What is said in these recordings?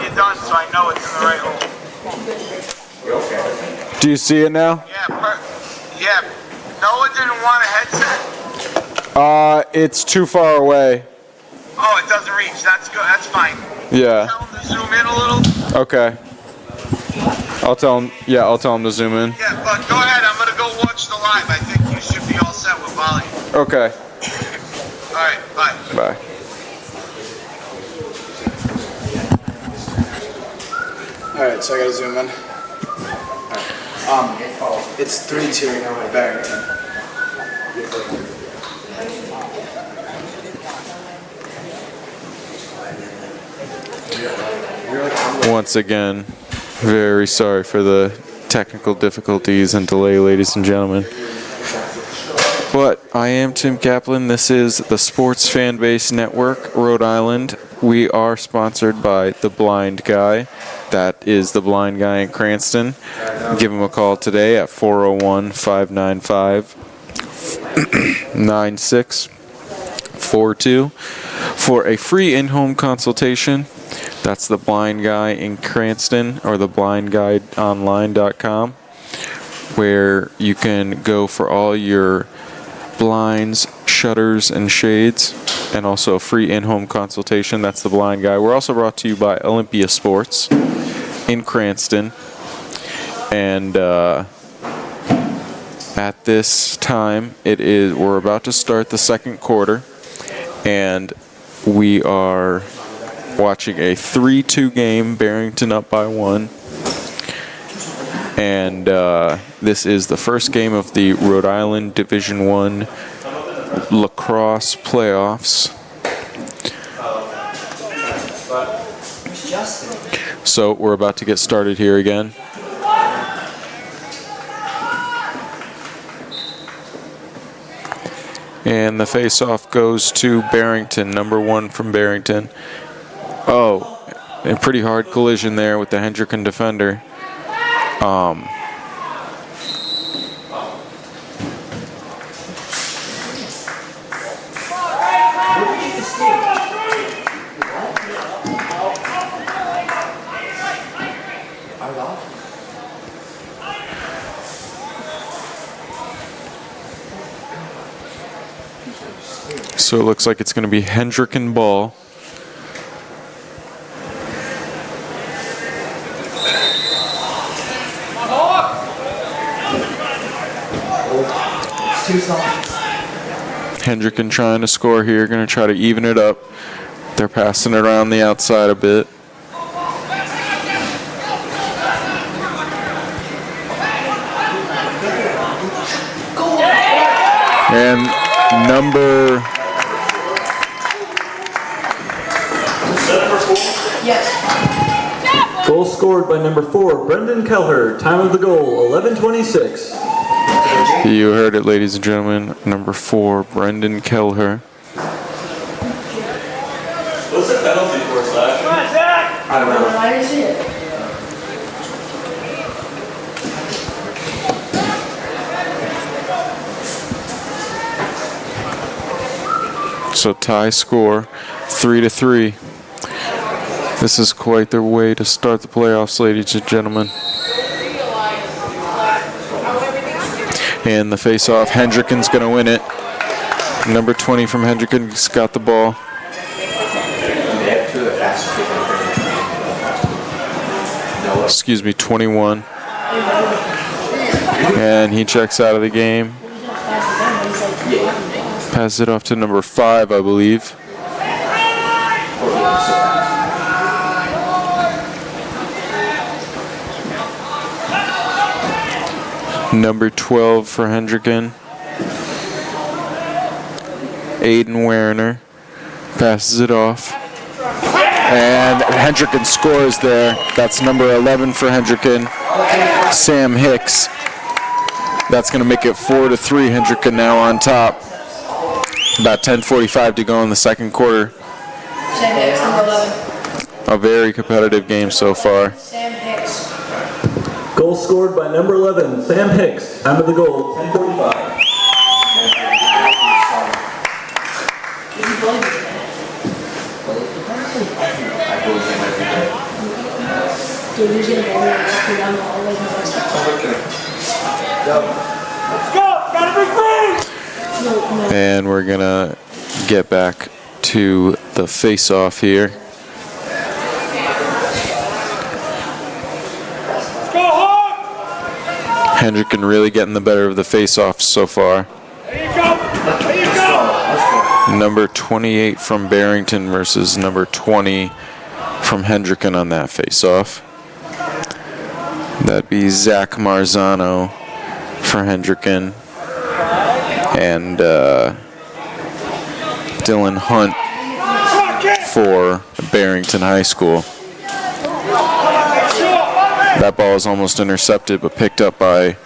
you're done so I know it's in the right hole. Okay. Do you see it now? Yeah. Noah didn't want a headset? It's too far away. Oh, it doesn't reach. That's good. That's fine. Yeah. Tell him to zoom in a little. Okay. I'll tell him to zoom in. Yeah, but go ahead. I'm going to go watch the live. I think you should be all set with volume. Okay. All right, bye. Bye. Alright, so I gotta zoom in. Alright. It's 3-2 Barrington. Once again, very sorry for the technical difficulties and delay, ladies and gentlemen. But I am Tim Kaplan. This is the Sports Fan Base Network, Rhode Island. We are sponsored by The Blind Guy. That is The Blind Guy in Cranston. Give him a call today at 401-595-9642 for a free in-home consultation. That's The Blind Guy in Cranston, or theblindguideonline.com, where you can go for all your blinds, shutters, and shades, and also a free in-home consultation. That's The Blind Guy. We're also brought to you by Olympia Sports in Cranston, and at this time we're about to start the second quarter, and we are watching a 3-2 game, Barrington up by 1. And this is the first game of the Rhode Island Division I Lacrosse playoffs. So we're about to get started here again. And the face-off goes to Barrington, number 1 from Barrington. Oh, a pretty hard collision there with the Hendricken defender. So it looks like it's going to be Hendricken ball. Hendricken trying to score here, going to try to even it up. They're passing it around the outside a bit. And number... Yes. Goal scored by number 4, Brendan Kelher. Time of the goal, 11:26. You heard it, ladies and gentlemen. Number 4, Brendan Kelher. What's the penalty for, Slash? Come on, Zach! I don't know. I didn't see it. So tie score, 3-3. This is quite the way to start the playoffs, ladies and gentlemen. And the face-off, Hendricken's going to win it. Number 20 from Hendricken's got the ball. Excuse me, 21. And he checks out of the game. Passes it off to number 5, I believe. Number 12 for Hendricken. Aiden Werner passes it off. And Hendricken scores there. That's number 11 for Hendricken. Sam Hicks. That's going to make it 4-3. Hendricken now on top. About 10:45 to go in the second quarter. Sam Hicks, number 11. A very competitive game so far. Sam Hicks. Goal scored by number 11, Sam Hicks. Time of the goal, 10:45. Dude, he's gonna go and walk me down the hallway and all that. And we're gonna get back to the face-off here. Hendricken really getting the better of the face-off so far. Number 28 from Barrington versus number 20 from Hendricken on that face-off. That'd be Zach Marzano for Hendricken and Dylan Hunt for Barrington High School. That ball is almost intercepted but picked up by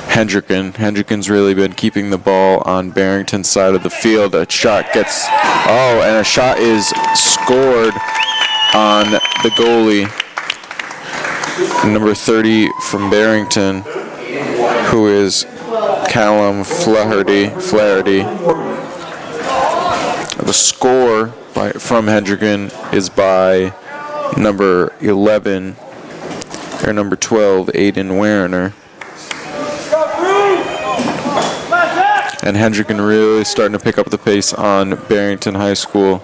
Hendricken. Hendricken's really been keeping the ball on Barrington's side of the field. A shot gets, and a shot is scored on the goalie. Number 30 from Barrington, who is Callum Flaherty. The score from Hendricken is by number 11, or number 12, Aiden Werner. And Hendricken really starting to pick up the pace on Barrington High School.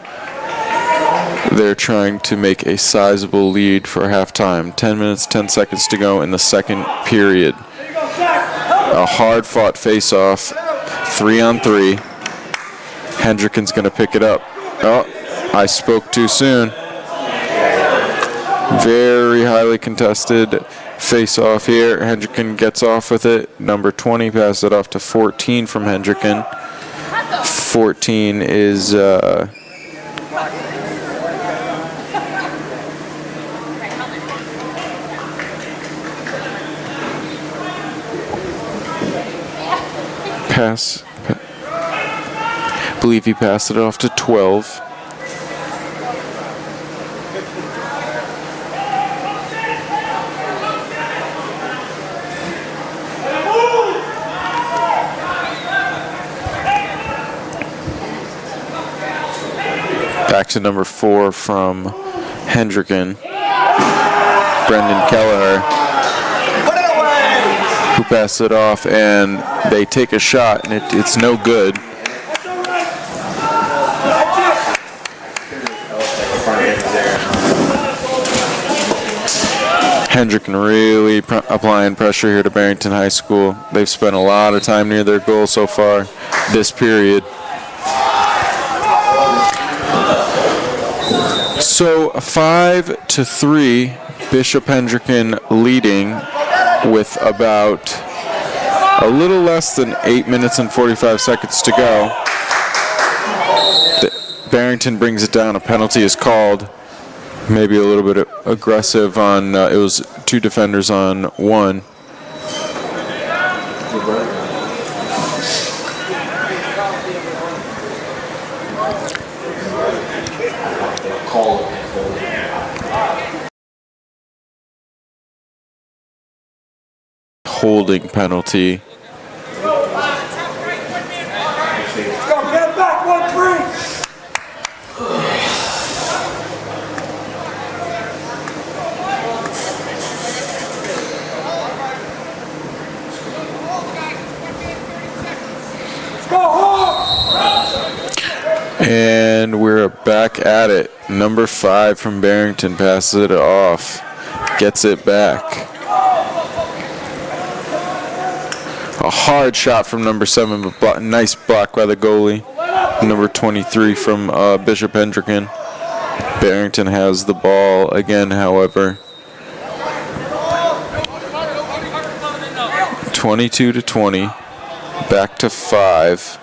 They're trying to make a sizable lead for halftime. 10 minutes, 10 seconds to go in the second period. A hard-fought face-off, 3-on-3. Hendricken's going to pick it up. Oh, I spoke too soon. Very highly contested face-off here. Hendricken gets off with it. Number 20 passes it off to 14 from Hendricken. 14 is I believe he passed it off to 12. Back to number 4 from Hendricken, Brendan Kelleher, who passed it off, and they take a shot, and it's no good. Hendricken really applying pressure here to Barrington High School. They've spent a lot of time near their goal so far this period. So 5-3, Bishop Hendricken leading with about a little less than 8 minutes and 45 seconds to go. Barrington brings it down. A penalty is called. Maybe a little bit aggressive on, it was 2 defenders on 1. Holding penalty. And we're back at it. Number 5 from Barrington passes it off, gets it back. A hard shot from number 7, but nice block by the goalie. Number 23 from Bishop Hendricken. Barrington has the ball again, however. 22-20. Back to 5.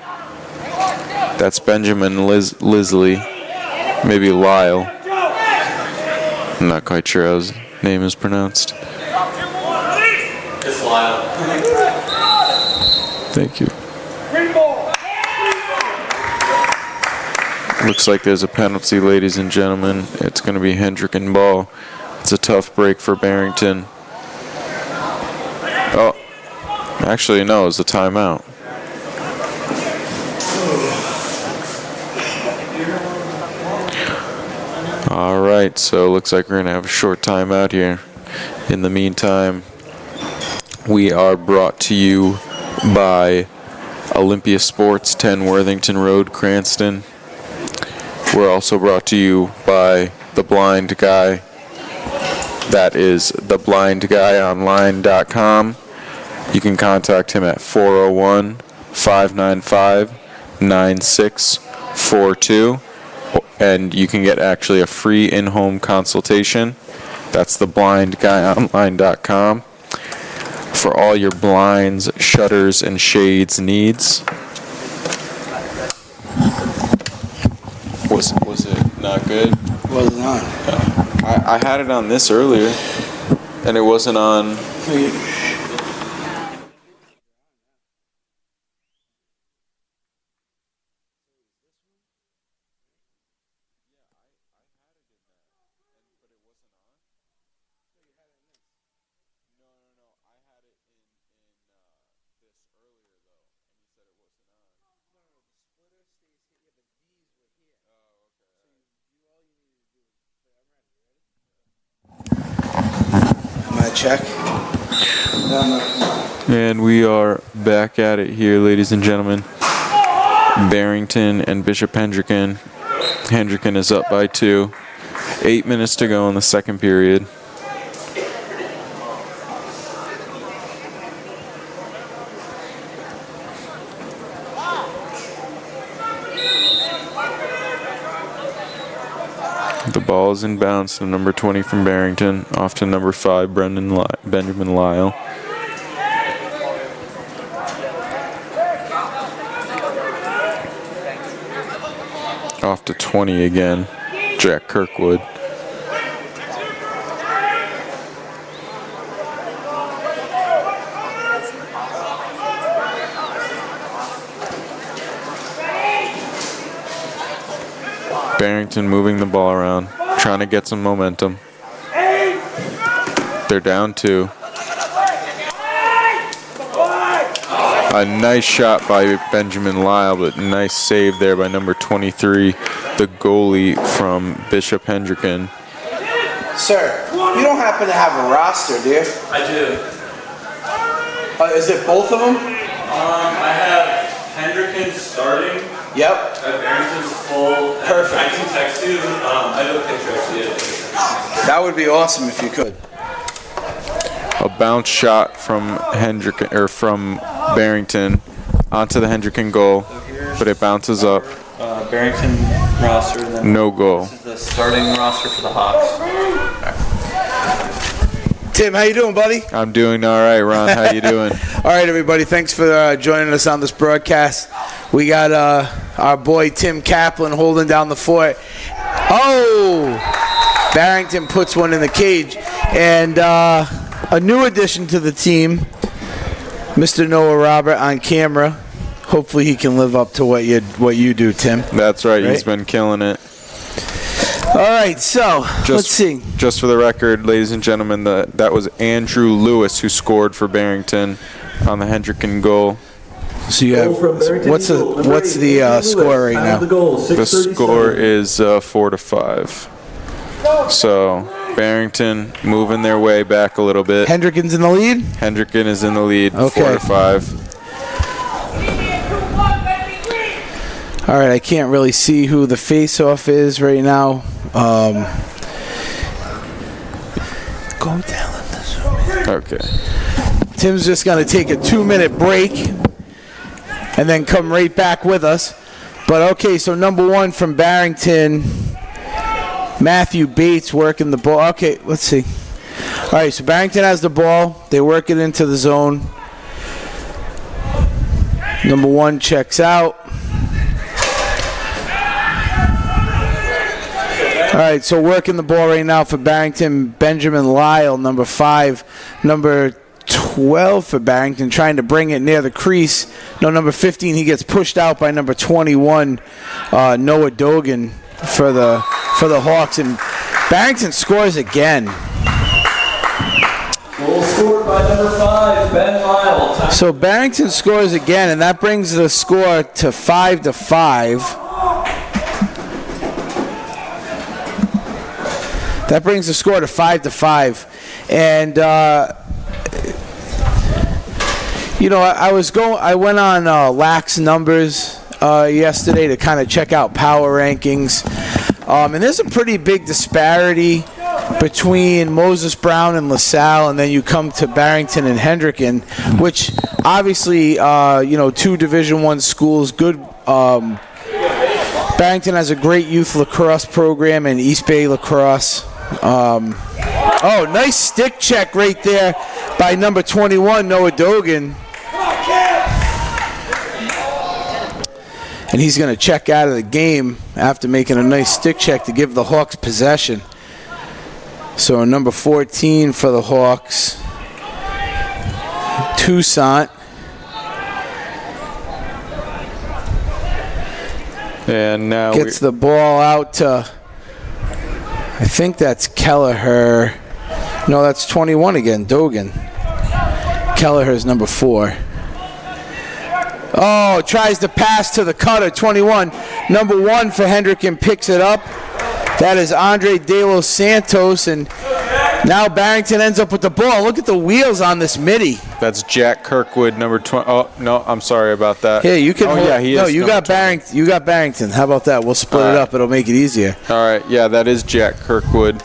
That's Benjamin Lisley. Maybe Lyle. I'm not quite sure how his name is pronounced. It's Lyle. Thank you. Looks like there's a penalty, ladies and gentlemen. It's going to be Hendricken ball. It's a tough break for Barrington. Oh, actually, no, it's a timeout. All right. light, so it looks like we're going to have a short time out here. In the meantime, we are brought to you by Olympia Sports, 10 Worthington Road, Cranston. We're also brought to you by The Blind Guy. That is theblindguyonline.com. You can contact him at 401-595-9642, and you can get actually a free in-home consultation. That's theblindguyonline.com for all your blinds, shutters, and shades needs. Was it not good? Wasn't on. I had it on this earlier, and it wasn't on. Check. And we are back at it here, ladies and gentlemen. Barrington and Bishop Hendricken. Hendricken is up by 2. 8 minutes to go in the second period. The ball is in bounds to number 20 from Barrington, off to number 5, Benjamin Lyle. Off to 20 again, Jack Kirkwood. Barrington moving the ball around, trying to get some momentum. They're down 2. A nice shot by Benjamin Lyle, but nice save there by number 23, the goalie from Bishop Hendricken. Sir, you don't happen to have a roster, do you? I do. Is it both of them? I have Hendricken starting. Yep. Barrington's full. Perfect. I can text you. I have a picture of it. That would be awesome if you could. A bounce shot from Hendricken, or from Barrington onto the Hendricken goal, but it bounces up. Barrington roster. And then No goal. This is the starting roster for the Hawks. Tim, how you doing, buddy? I'm doing all right, Ron. How you doing? All right, everybody. Thanks for joining us on this broadcast. We got our boy Tim Kaplan holding down the fort. Oh! Barrington puts one in the cage. And a new addition to the team, Mr. Noah Robert on camera. Hopefully he can live up to what you do, Tim. That's right. He's been killing it. All right, so let's see. Just for the record, ladies and gentlemen, that was Andrew Lewis who scored for Barrington on the Hendricken goal. So you have what's the score right now? The score is 4-5. So Barrington moving their way back a little bit. Hendricken's in the lead? Hendricken is in the lead, okay. 4-5. All right, I can't really see who the face-off is right now. Go down. Okay. Tim's just going to take a 2-minute break and then come right back with us. But okay, so number 1 from Barrington, Matthew Bates working the ball. Okay, let's see. All right, so Barrington has the ball. They work it into the zone. Number 1 checks out. All right, so working the ball right now for Barrington, Benjamin Lyle, number 5. Number 12 for Barrington, trying to bring it near the crease. No, number 15, he gets pushed out by number 21, Noah Dogan for the Hawks, and Barrington scores again. Goal scored by number 5, Ben Lyle. So Barrington scores again, and that brings the score to 5-5. That brings the score to 5-5. And I went on Lax Numbers yesterday to kind of check out power rankings. And there's a pretty big disparity between Moses Brown and LaSalle, and then you come to Barrington and Hendricken, which obviously, two Division I schools, good. Barrington has a great youth lacrosse program, and East Bay Lacrosse. Nice stick check right there by number 21, Noah Dogan. And he's going to check out of the game after making a nice stick check to give the Hawks possession. So number 14 for the Hawks, Toussaint. And now gets the ball out to, I think that's Kelleher. No, that's 21 again, Dogan. Kelleher's number 4. Oh, tries to pass to the cutter, 21. Number 1 for Hendricken picks it up. That is Andre De Los Santos, and now Barrington ends up with the ball. Look at the wheels on this midi. That's Jack Kirkwood, number 20. Oh, no, I'm sorry about that. Here, you can. He is. You got Barrington. You got Barrington. How about that? We'll split it up. It'll make it easier. All right, yeah, that is Jack Kirkwood,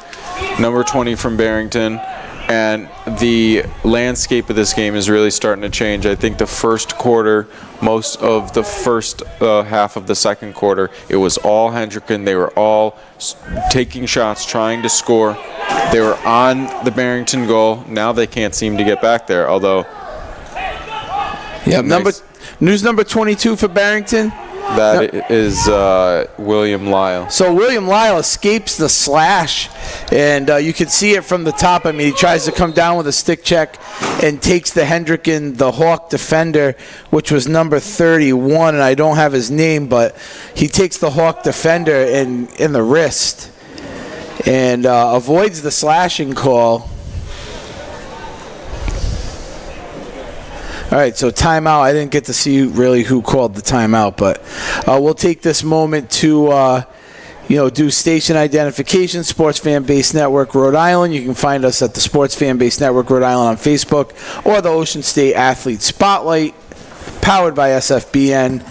number 20 from Barrington. And the landscape of this game is really starting to change. I think the first quarter, most of the first half of the second quarter, it was all Hendricken. They were all taking shots, trying to score. They were on the Barrington goal. Now they can't seem to get back there, although... Yeah, number 22 for Barrington. That is William Lyle. So William Lyle escapes the slash, and you can see it from the top. I mean, he tries to come down with a stick check and takes the Hendricken, the Hawk defender, which was number 31, and I don't have his name, but he takes the Hawk defender in the wrist and avoids the slashing call. All right, so timeout. I didn't get to see really who called the timeout, but we'll take this moment to, do station identification, Sports Fan Base Network, Rhode Island. You can find us at the Sports Fan Base Network, Rhode Island on Facebook, or the Ocean State Athlete Spotlight, powered by SFBN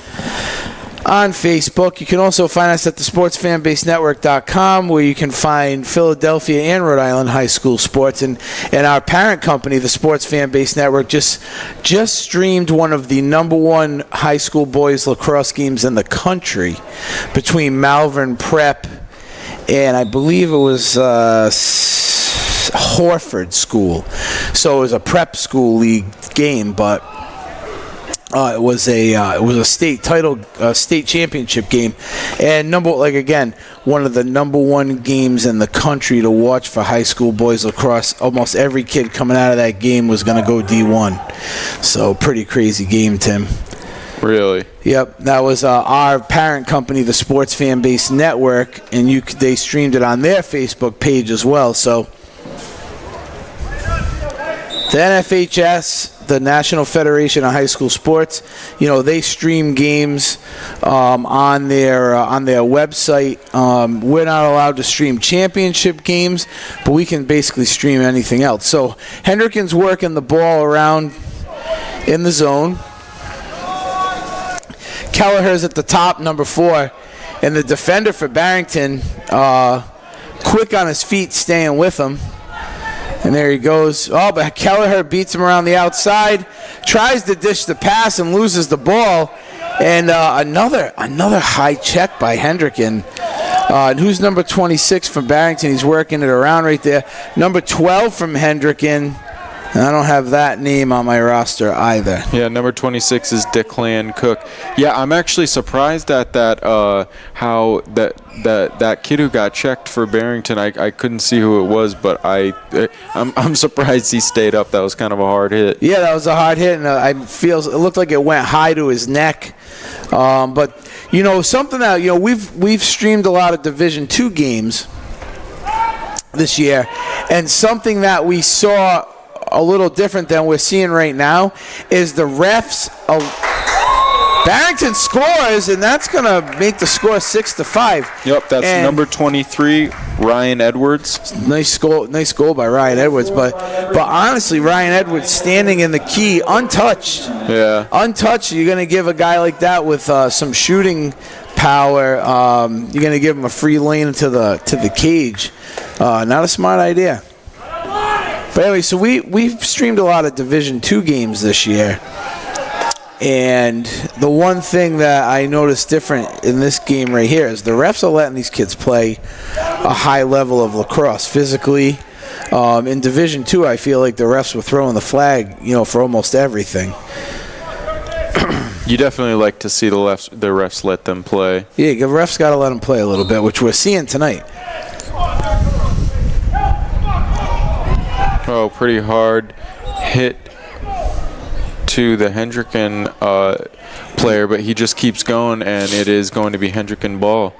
on Facebook. You can also find us at the sportsfanbasenetwork.com, where you can find Philadelphia and Rhode Island high school sports. And our parent company, the Sports Fan Base Network, just streamed one of the number 1 high school boys lacrosse games in the country between Malvern Prep and I believe it was Horford School. So it was a prep school league game, but it was a state title, state championship game, and one of the number 1 games in the country to watch for high school boys lacrosse. Almost every kid coming out of that game was going to go D1. So pretty crazy game, Tim. Really? Yep, that was our parent company, the Sports Fan Base Network, and they streamed it on their Facebook page as well. So the NFHS, the National Federation of High School Sports, they stream games on their website. We're not allowed to stream championship games, but we can basically stream anything else. So Hendricken's working the ball around in the zone. Kelleher's at the top, number 4, and the defender for Barrington, quick on his feet, staying with him. And there he goes. Oh, but Kelleher beats him around the outside, tries to dish the pass and loses the ball. And another high check by Hendricken. And who's number 26 from Barrington? He's working it around right there. Number 12 from Hendricken. And I don't have that name on my roster either. Yeah, number 26 is Declan Cook. Yeah, I'm actually surprised at that. How that kid who got checked for Barrington, I couldn't see who it was, but I'm surprised he stayed up. That was kind of a hard hit. Yeah, that was a hard hit, and it looked like it went high to his neck. But something that we've streamed a lot of Division II games this year, and something that we saw a little different than we're seeing right now is the refs Barrington scores, and that's going to make the score 6-5. Yep, that's And number 23, Ryan Edwards. nice goal by Ryan Edwards. But honestly, Ryan Edwards standing in the key, untouched. Yeah. Untouched. You're going to give a guy like that with some shooting power. You're going to give him a free lane to the cage. Not a smart idea. But anyway, so we've streamed a lot of Division II games this year. And the one thing that I noticed different in this game right here is the refs are letting these kids play a high level of lacrosse physically. In Division II, I feel like the refs were throwing the flag, for almost everything. You definitely like to see the refs let them play. Yeah, the refs got to let them play a little bit, which we're seeing tonight. Oh, pretty hard hit to the Hendricken player, but he just keeps going, and it is going to be Hendricken ball.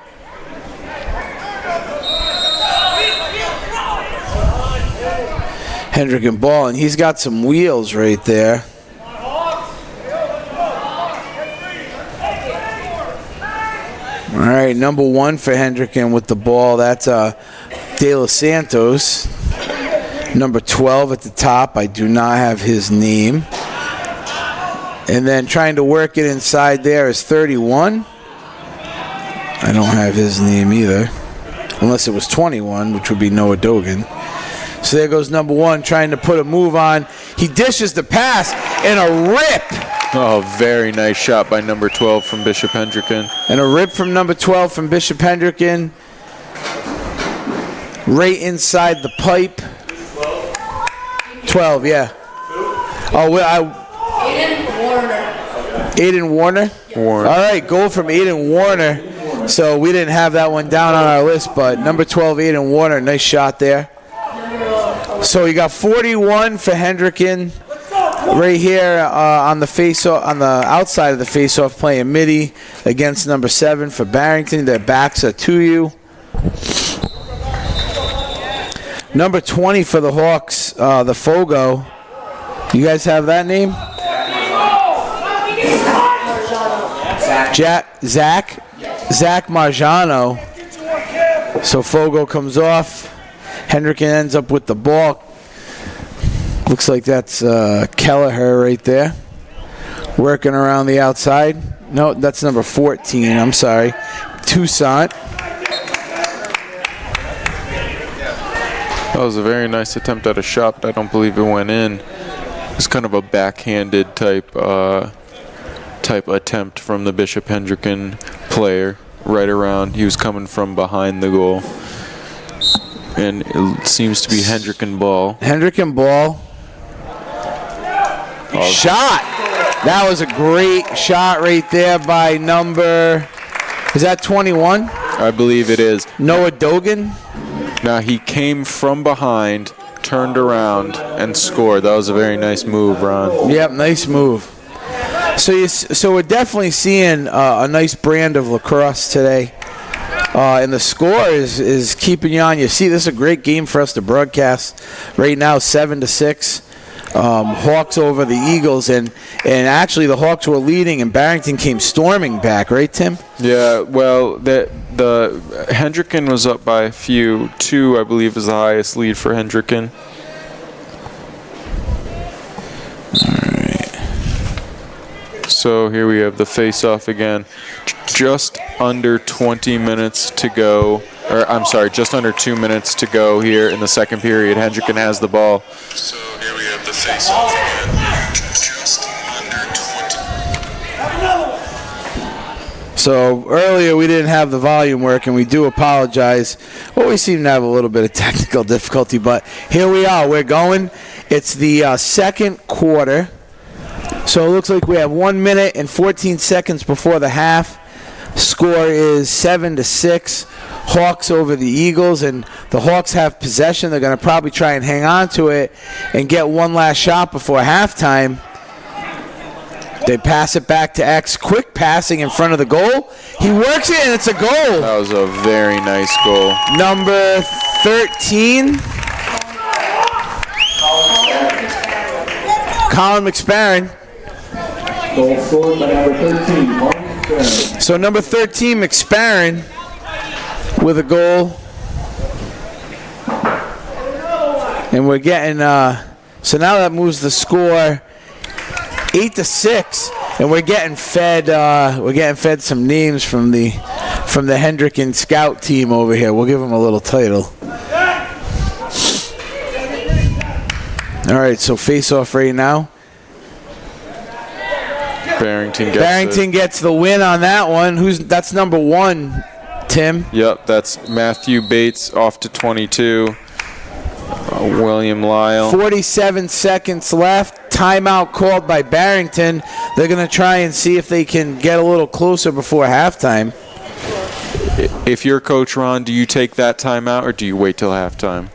Hendricken ball, and he's got some wheels right there. All right, number 1 for Hendricken with the ball. That's De Los Santos. Number 12 at the top. I do not have his name. And then trying to work it inside there is 31. I don't have his name either. Unless it was 21, which would be Noah Dogan. So there goes number 1 trying to put a move on. He dishes the pass and a rip. Oh, very nice shot by number 12 from Bishop Hendricken. And a rip from number 12 from Bishop Hendricken. Right inside the pipe. 12, yeah. Oh, Aiden Warner? Warner. All right, goal from Aiden Warner. So we didn't have that one down on our list, but number 12, Aiden Warner, nice shot there. So you got 41 for Hendricken right here on the outside of the face-off, playing midi against number 7 for Barrington. Their backs are to you. Number 20 for the Hawks, the Fogo. You guys have that name? Zach Marjano. So Fogo comes off. Hendricken ends up with the ball. Looks like that's Kelleher right there. Working around the outside. No, that's number 14. I'm sorry. Toussaint. That was a very nice attempt at a shot, but I don't believe it went in. It's kind of a backhanded type attempt from the Bishop Hendricken player. Right around, he was coming from behind the goal, and it seems to be Hendricken ball. Hendricken ball. Shot. That was a great shot right there by number. Is that 21? I believe it is. Noah Dogan. Now he came from behind, turned around, and scored. That was a very nice move, Ron. Yep, nice move. So we're definitely seeing a nice brand of lacrosse today. And the score is keeping you on your seat. This is a great game for us to broadcast. Right now, 7-6. Hawks over the Eagles, and actually the Hawks were leading, and Barrington came storming back, right, Tim? Yeah, well, the Hendricken was up by a few. 2, I believe, is the highest lead for Hendricken. So here we have the face-off again. Just under 20 minutes to go. Or, I'm sorry, just under 2 minutes to go here in the second period. Hendricken has the ball. So here we have the face-off again. Just under 20. So earlier we didn't have the volume working. We do apologize. Well, we seem to have a little bit of technical difficulty, but here we are. We're going. It's the second quarter. So it looks like we have 1 minute and 14 seconds before the half. Score is 7-6. Hawks over the Eagles, and the Hawks have possession. They're going to probably try and hang on to it and get one last shot before halftime. They pass it back to X. Quick passing in front of the goal. He works it, and it's a goal. That was a very nice goal. Number 13. Colin McSparron. Goal scored by number 13, Martin McSparren. So number 13, McSparren, with a goal. And we're getting, so now that moves the score 8-6, and we're getting fed some names from the Hendricken scout team over here. We'll give them a little title. All right, so face off right now. Barrington gets the win on that one. That's number 1, Tim? Yep, that's Matthew Bates off to 22. William Lyle. 47 seconds left. Timeout called by Barrington. They're going to try and see if they can get a little closer before halftime. If you're Coach Ron, do you take that timeout or do you wait till halftime?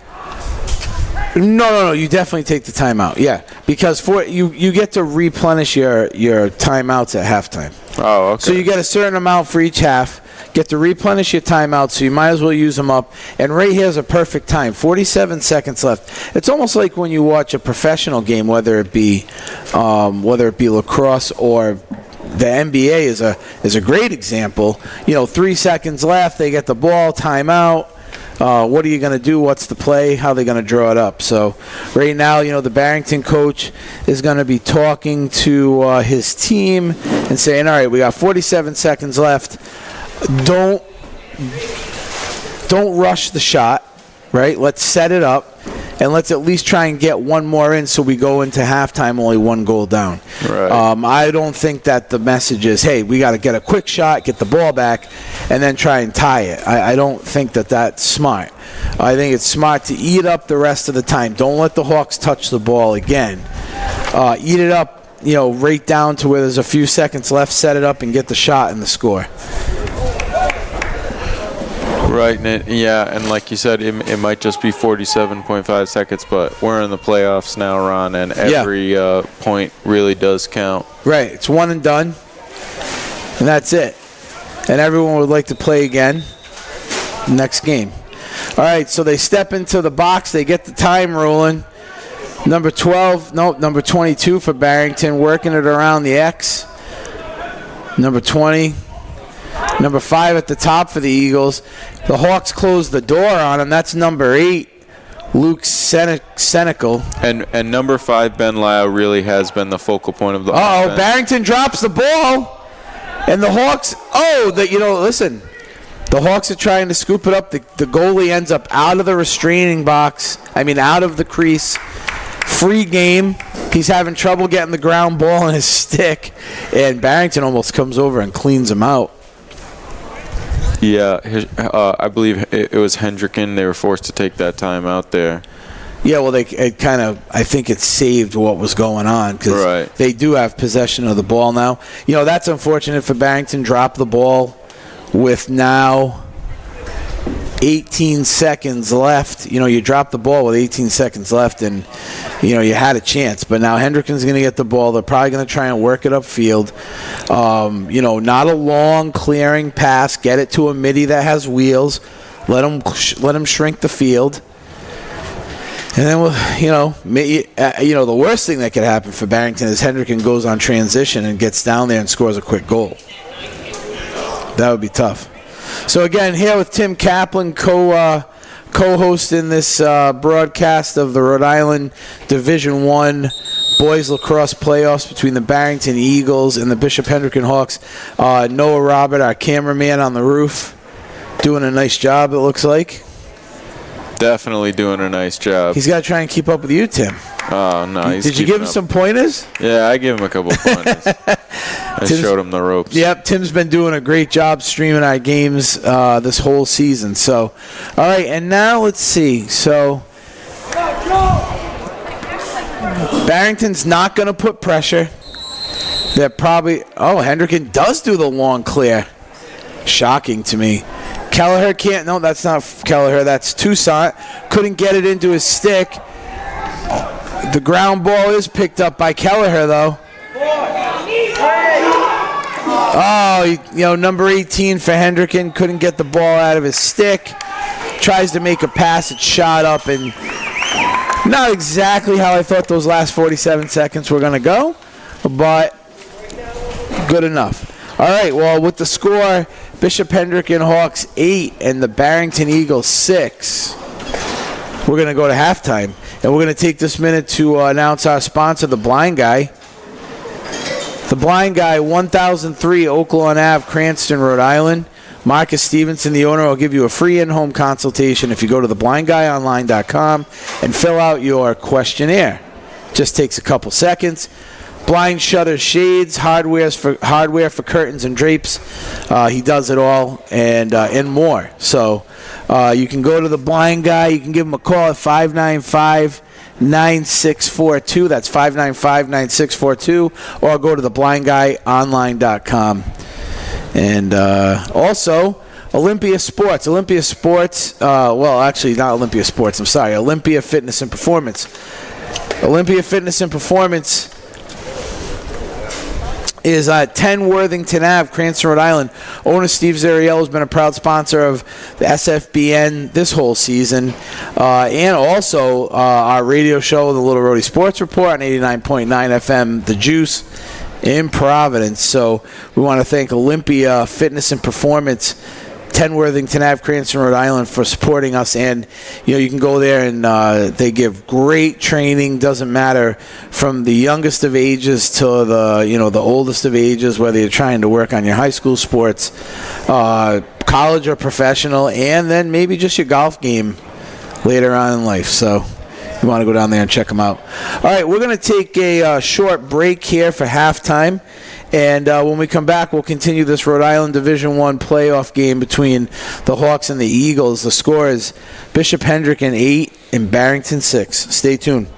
No. You definitely take the timeout. Yeah, because you get to replenish your timeouts at halftime. Oh, okay. So you get a certain amount for each half. Get to replenish your timeouts, so you might as well use them up. And right here's a perfect time. 47 seconds left. It's almost like when you watch a professional game, whether it be lacrosse or the NBA is a great example. 3 seconds left. They get the ball, timeout. What are you going to do? What's the play? How are they going to draw it up? So right now, the Barrington coach is going to be talking to his team and saying, all right, we got 47 seconds left. Don't rush the shot, right? Let's set it up, and let's at least try and get one more in so we go into halftime only 1 goal down. Right. I don't think that the message is, hey, we got to get a quick shot, get the ball back, and then try and tie it. I don't think that that's smart. I think it's smart to eat up the rest of the time. Don't let the Hawks touch the ball again. Eat it up, right down to where there's a few seconds left, set it up, and get the shot and the score. Right, and like you said, it might just be 47.5 seconds, but we're in the playoffs now, Ron, and every point really does count. Right, it's one and done, and that's it. And everyone would like to play again next game. All right, so they step into the box. They get the time rolling. Number 22 for Barrington, working it around the X. Number 20. Number 5 at the top for the Eagles. The Hawks close the door on him. That's number 8, Luke Senecal. And number 5, Ben Lau, really has been the focal point of the offense. Barrington drops the ball. And the Hawks, listen. The Hawks are trying to scoop it up. The goalie ends up out of the restraining box. Out of the crease. Free game. He's having trouble getting the ground ball on his stick. And Barrington almost comes over and cleans him out. Yeah, I believe it was Hendricken. They were forced to take that time out there. Yeah, well, I think it saved what was going on because they do have possession of the ball now. That's unfortunate for Barrington. Drop the ball with now 18 seconds left. You drop the ball with 18 seconds left, and you had a chance. But now Hendricken's going to get the ball. They're probably going to try and work it upfield. Not a long clearing pass. Get it to a midi that has wheels. Let them shrink the field. And then the worst thing that could happen for Barrington is Hendricken goes on transition and gets down there and scores a quick goal. That would be tough. So again, here with Tim Kaplan, co-hosting this broadcast of the Rhode Island Division I Boys Lacrosse Playoffs between the Barrington Eagles and the Bishop Hendricken Hawks. Noah Robert, our cameraman on the roof, doing a nice job, it looks like. Definitely doing a nice job. He's got to try and keep up with you, Tim. Oh, no. Did you give him some pointers? Yeah, I gave him a couple pointers. I showed him the ropes. Yep, Tim's been doing a great job streaming our games this whole season. So, all right, and now let's see. So, Barrington's not going to put pressure. They're probably... Hendricken does do the long clear. Shocking to me. Kelleher can't... No, that's not Kelleher. That's Toussaint. Couldn't get it into his stick. The ground ball is picked up by Kelleher, though. Number 18 for Hendricken couldn't get the ball out of his stick. Tries to make a pass. It's shot up, and not exactly how I thought those last 47 seconds were going to go. But Good enough. All right, well, with the score, Bishop Hendricken Hawks 8 and the Barrington Eagles 6, we're going to go to halftime. And we're going to take this minute to announce our sponsor, The Blind Guy. The Blind Guy, 1003 Oak Lawn Ave, Cranston, Rhode Island. Marcus Stevenson, the owner, will give you a free in-home consultation if you go to theblindguyonline.com and fill out your questionnaire. Just takes a couple seconds. Blind shutters, shades, hardware for curtains and drapes. He does it all and more. So you can go to the Blind Guy. You can give him a call at 595-9642. That's 595-9642. Or go to theblindguyonline.com. And also, Olympia Sports. Olympia Sports, actually not Olympia Sports, I'm sorry. Olympia Fitness and Performance. Olympia Fitness and Performance is 10 Worthington Ave, Cranston, Rhode Island. Owner Steve Zariello has been a proud sponsor of the SFBN this whole season. And also our radio show, the Little Roadie Sports Report on 89.9 FM, The Juice in Providence. So we want to thank Olympia Fitness and Performance, 10 Worthington Ave, Cranston, Rhode Island, for supporting us. And you can go there and they give great training. Doesn't matter from the youngest of ages to the oldest of ages, whether you're trying to work on your high school sports, college or professional, and then maybe just your golf game later on in life. So you want to go down there and check them out. All right, we're going to take a short break here for halftime. And when we come back, we'll continue this Rhode Island Division I playoff game between the Hawks and the Eagles. The score is Bishop Hendricken 8 and Barrington 6. Stay tuned.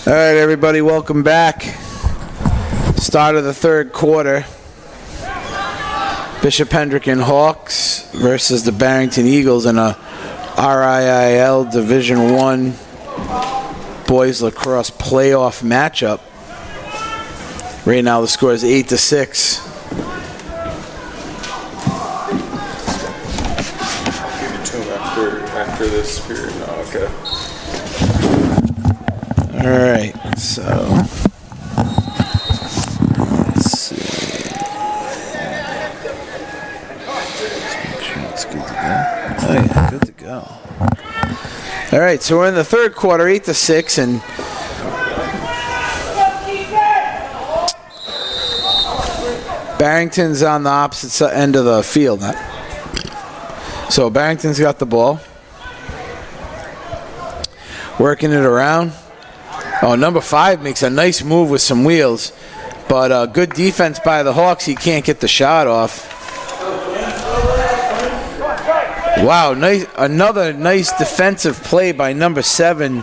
All right, everybody, welcome back. Start of the third quarter. Bishop Hendricken Hawks versus the Barrington Eagles in a RIIL Division I boys lacrosse playoff matchup. Right now the score is 8-6. After this period. Oh, okay. All right, so let's see. Make sure it's good to go. Oh yeah, good to go. All right, so we're in the third quarter, 8-6, and Barrington's on the opposite end of the field. So Barrington's got the ball, working it around. Oh, number 5 makes a nice move with some wheels, but good defense by the Hawks. He can't get the shot off. Wow, nice! Another nice defensive play by number 7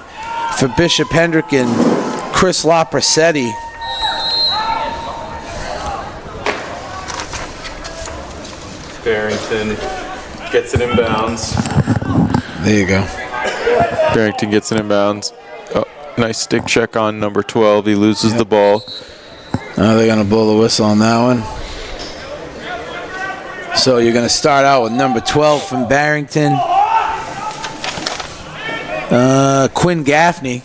for Bishop Hendricken, Chris Laprasetti. Barrington gets it in bounds. There you go. Barrington gets it in bounds. Oh, nice stick check on number 12. He loses the ball. Oh, they're going to blow the whistle on that one. So you're going to start out with number 12 from Barrington. Quinn Gaffney.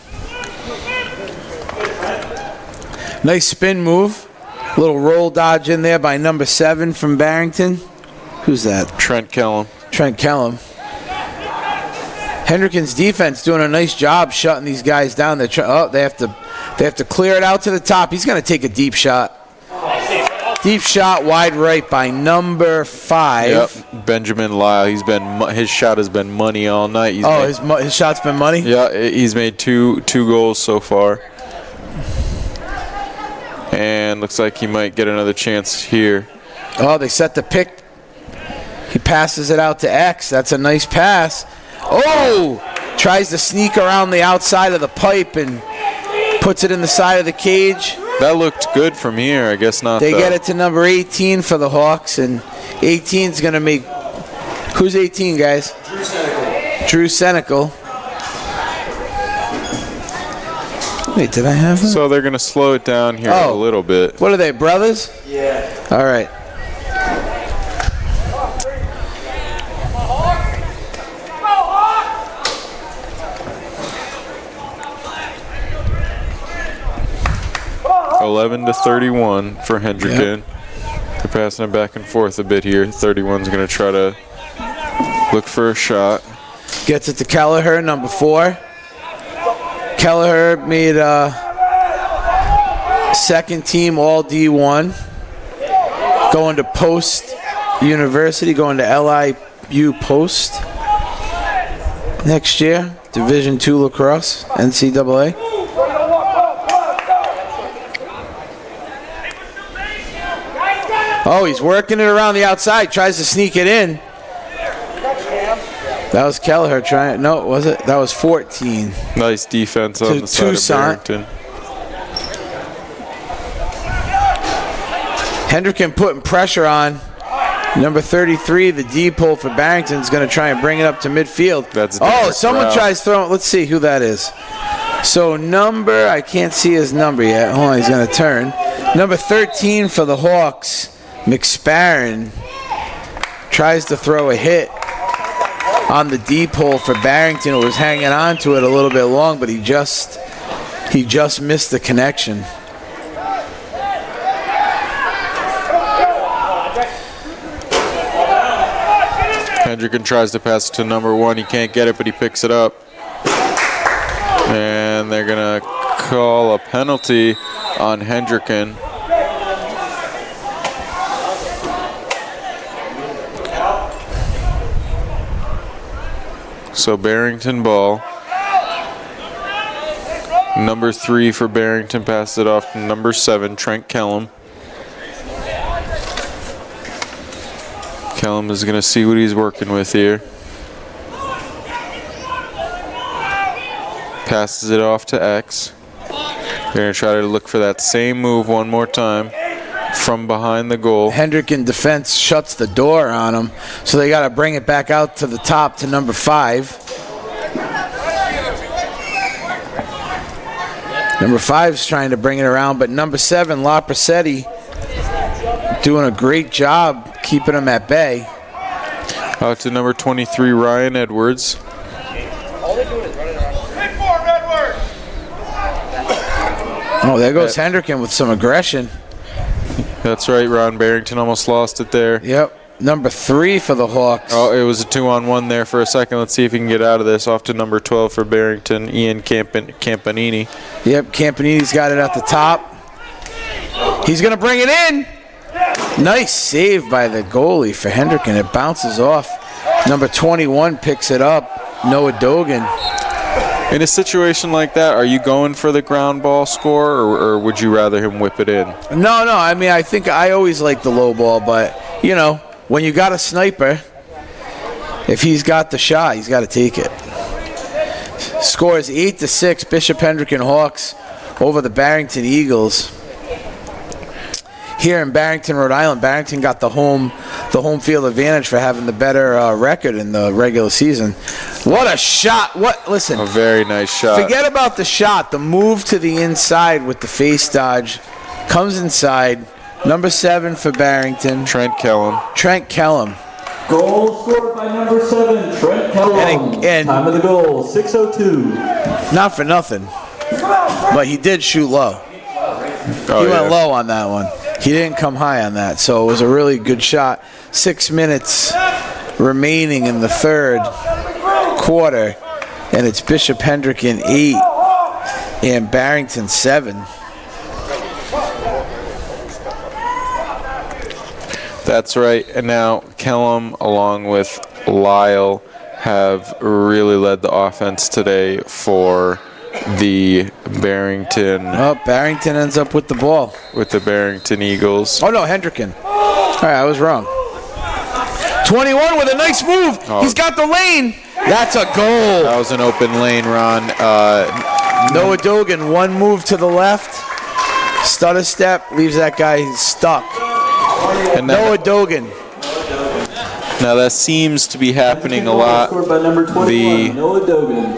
Nice spin move. Little roll dodge in there by number 7 from Barrington. Who's that? Trent Kellum. Trent Kellum. Hendricken's defense doing a nice job shutting these guys down. They have to clear it out to the top. He's going to take a deep shot. Deep shot wide right by number 5. Yep, Benjamin Lyle. His shot has been money all night. His shot's been money? Yeah, he's made two goals so far. And looks like he might get another chance here. Oh, they set the pick. He passes it out to X. That's a nice pass. Oh! Tries to sneak around the outside of the pipe and puts it in the side of the cage. That looked good from here. I guess not. They get it to number 18 for the Hawks, and 18's going to make... Who's 18, guys? Drew Senecal. Wait, did I have him? So they're going to slow it down here a little bit. What are they, brothers? Yeah. All right. $11 to 31 for Hendricken. Yep. They're passing it back and forth a bit here. 31's going to try to look for a shot. Gets it to Kelleher, number 4. Kelleher made second team all D1. Going to Post University, going to LIU Post next year. Division II lacrosse, NCAA. Oh, he's working it around the outside. Tries to sneak it in. That was Kelleher trying. No, was it? That was 14. Nice defense on the side Tucson. of Barrington. Hendricken putting pressure on. Number 33, the D pull for Barrington, is going to try and bring it up to midfield. Someone tries throwing. Let's see who that is. So I can't see his number yet. Hold on, he's going to turn. Number 13 for the Hawks, McSparron, tries to throw a hit on the deep hole for Barrington, who was hanging on to it a little bit long, but he just missed the connection. Hendricken tries to pass it to number 1. He can't get it, but he picks it up. And they're going to call a penalty on Hendricken. So Barrington ball. Number 3 for Barrington passes it off to number 7, Trent Kellum. Kellum is going to see what he's working with here. Passes it off to X. They're going to try to look for that same move one more time from behind the goal. Hendricken defense shuts the door on him, so they got to bring it back out to the top to number 5. Number 5's trying to bring it around, but number 7, La Presetti, doing a great job keeping him at bay. Out to number 23, Ryan Edwards. Oh, there goes Hendricken with some aggression. That's right, Ron Barrington almost lost it there. Yep. Number 3 for the Hawks. Oh, it was a 2-on-1 there for a second. Let's see if he can get out of this. Off to number 12 for Barrington, Ian Campanini. Yep, Campanini's got it at the top. He's going to bring it in. Nice save by the goalie for Hendricken. It bounces off. Number 21 picks it up, Noah Dogan. In a situation like that, are you going for the ground ball score, or would you rather him whip it in? No, I mean, I think I always like the low ball, but, you know, when you got a sniper, if he's got the shot, he's got to take it. Scores 8-6, Bishop Hendricken Hawks over the Barrington Eagles. Here in Barrington, Rhode Island, Barrington got the home field advantage for having the better record in the regular season. What a shot! Listen. A very nice shot. Forget about the shot. The move to the inside with the face dodge comes inside. Number 7 for Barrington. Trent Kellum. Goal scored by number 7, Trent Kellum. And time of the goal, 6:02. not for nothing, but he did shoot low. He went low on that one. He didn't come high on that, so it was a really good shot. 6 minutes remaining in the third quarter, and it's Bishop Hendricken 8 and Barrington 7. That's right. And now Kellum, along with Lyle, have really led the offense today for the Barrington. Oh, Barrington ends up with the ball. With the Barrington Eagles. Oh, no, Hendricken. All right, I was wrong. 21 with a nice move. Oh. He's got the lane. That's a goal. That was an open lane, Ron. Noah Dogan, one move to the left. Stutter step, leaves that guy stuck. And then, Noah Dogan. now that seems to be happening a lot. Scored by number 21, Noah Dogan.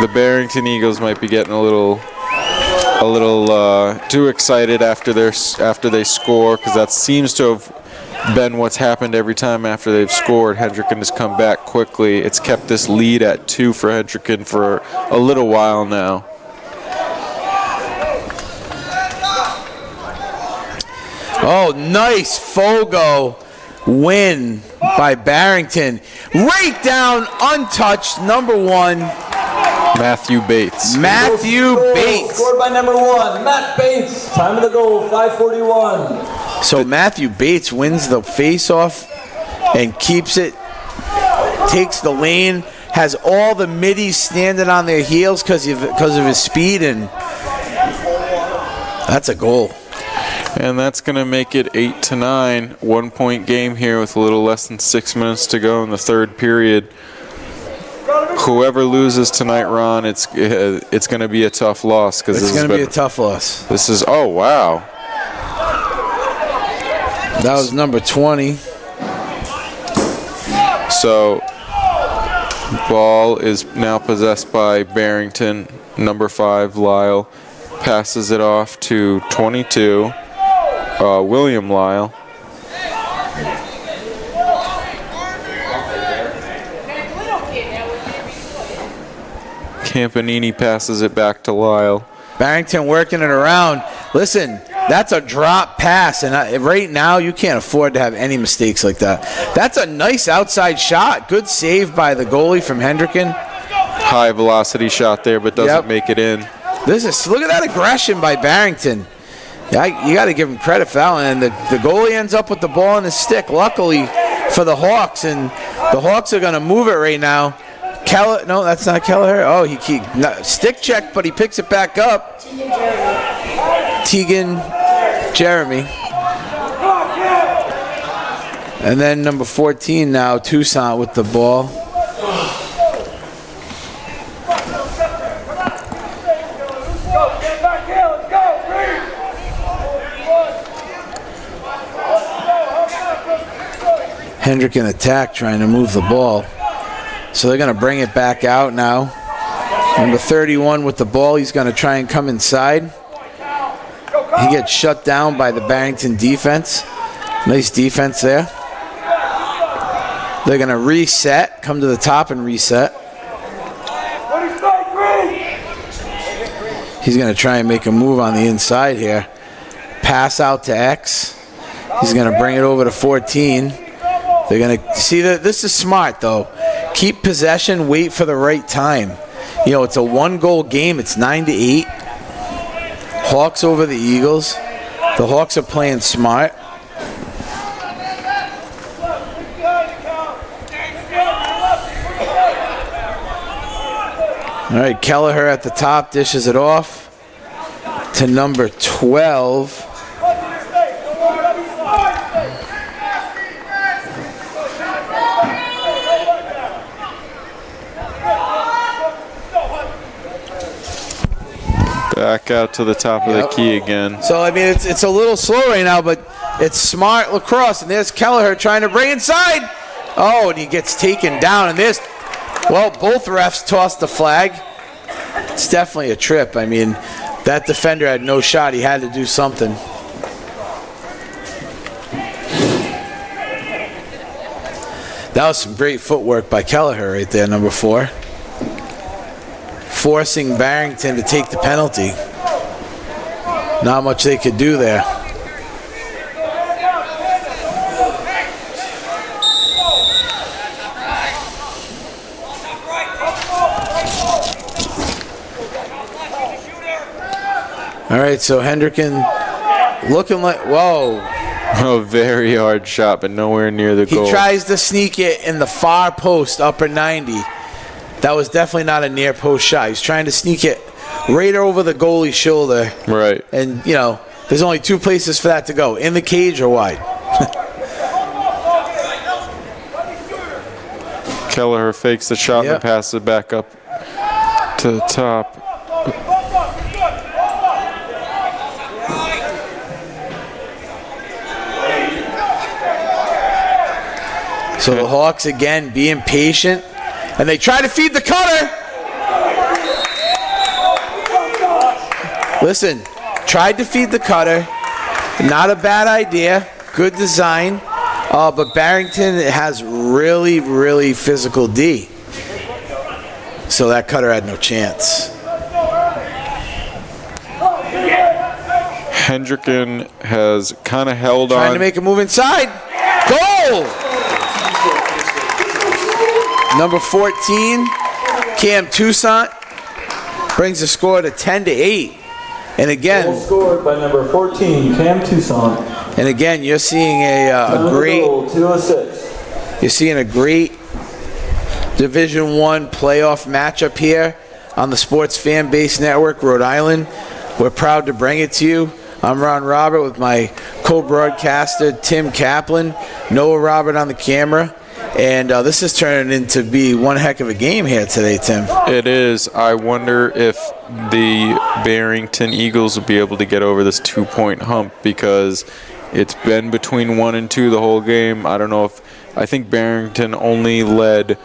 The Barrington Eagles might be getting a little too excited after they score, because that seems to have been what's happened every time after they've scored. Hendricken has come back quickly. It's kept this lead at 2 for Hendricken for a little while now. Oh, nice Fogo win by Barrington. Right down, untouched, number 1. Matthew Bates. Matthew Bates. Scored by number 1, Matt Bates. Time of the goal, 5:41. So Matthew Bates wins the face-off and keeps it, takes the lane, has all the middies standing on their heels because of his speed, and that's a goal. And that's going to make it 8-9. 1-point game here with a little less than 6 minutes to go in the third period. Whoever loses tonight, Ron, it's going to be a tough loss, because It's going to be a tough loss. This is wow. That was number 20. So ball is now possessed by Barrington. Number 5, Lyle, passes it off to 22, William Lyle. Campanini passes it back to Lyle. Barrington working it around. Listen, that's a drop pass, and right now you can't afford to have any mistakes like that. That's a nice outside shot. Good save by the goalie from Hendricken. High velocity shot there, but doesn't make it in. Look at that aggression by Barrington. Yeah, you got to give him credit for that one. And the goalie ends up with the ball in his stick, luckily for the Hawks, and the Hawks are going to move it right now. No, that's not Kelleher. Oh, stick check, but he picks it back up. Tegan Jeremy. And then number 14 now, Toussaint with the ball. Hendricken attack, trying to move the ball. So they're going to bring it back out now. Number 31 with the ball. He's going to try and come inside. He gets shut down by the Barrington defense. Nice defense there. They're going to reset, come to the top and reset. He's going to try and make a move on the inside here. Pass out to X. He's going to bring it over to 14. They're going to see that this is smart, though. Keep possession, wait for the right time. You know, it's a 1-goal game. It's 9-8. Hawks over the Eagles. The Hawks are playing smart. All right, Kelleher at the top dishes it off to number 12. Back out to the top of the key again. So, I mean, it's a little slow right now, but it's smart lacrosse. And there's Kelleher trying to bring inside. Oh, and he gets taken down. And there's, well, both refs tossed the flag. It's definitely a trip. I mean, that defender had no shot. He had to do something. That was some great footwork by Kelleher right there, number 4. Forcing Barrington to take the penalty. Not much they could do there. All right, so Hendricken looking like, whoa. A very hard shot, but nowhere near the goal. He tries to sneak it in the far post, upper 90. That was definitely not a near post shot. He's trying to sneak it right over the goalie's shoulder. Right. And, you know, there's only 2 places for that to go, in the cage or wide. Kelleher fakes the shot and passes it back up to the top. So the Hawks again being patient, and they try to feed the cutter. Listen, tried to feed the cutter. Not a bad idea. Good design. But Barrington has really, really physical D. So that cutter had no chance. Hendricken has kind of held on. Trying to make a move inside. Goal! Number 14, Cam Toussaint, brings the score to 10-8. And again, Goal scored by number 14, Cam Toussaint. And again, you're seeing a great. Goal, 206. You're seeing a great Division I playoff matchup here on the Sports Fan Base Network, Rhode Island. We're proud to bring it to you. I'm Ron Robert with my co-broadcaster Tim Kaplan, Noah Robert on the camera. And this is turning into be one heck of a game here today, Tim. It is. I wonder if the Barrington Eagles will be able to get over this 2-point hump, because it's been between 1 and 2 the whole game. I don't know if, I think Barrington only led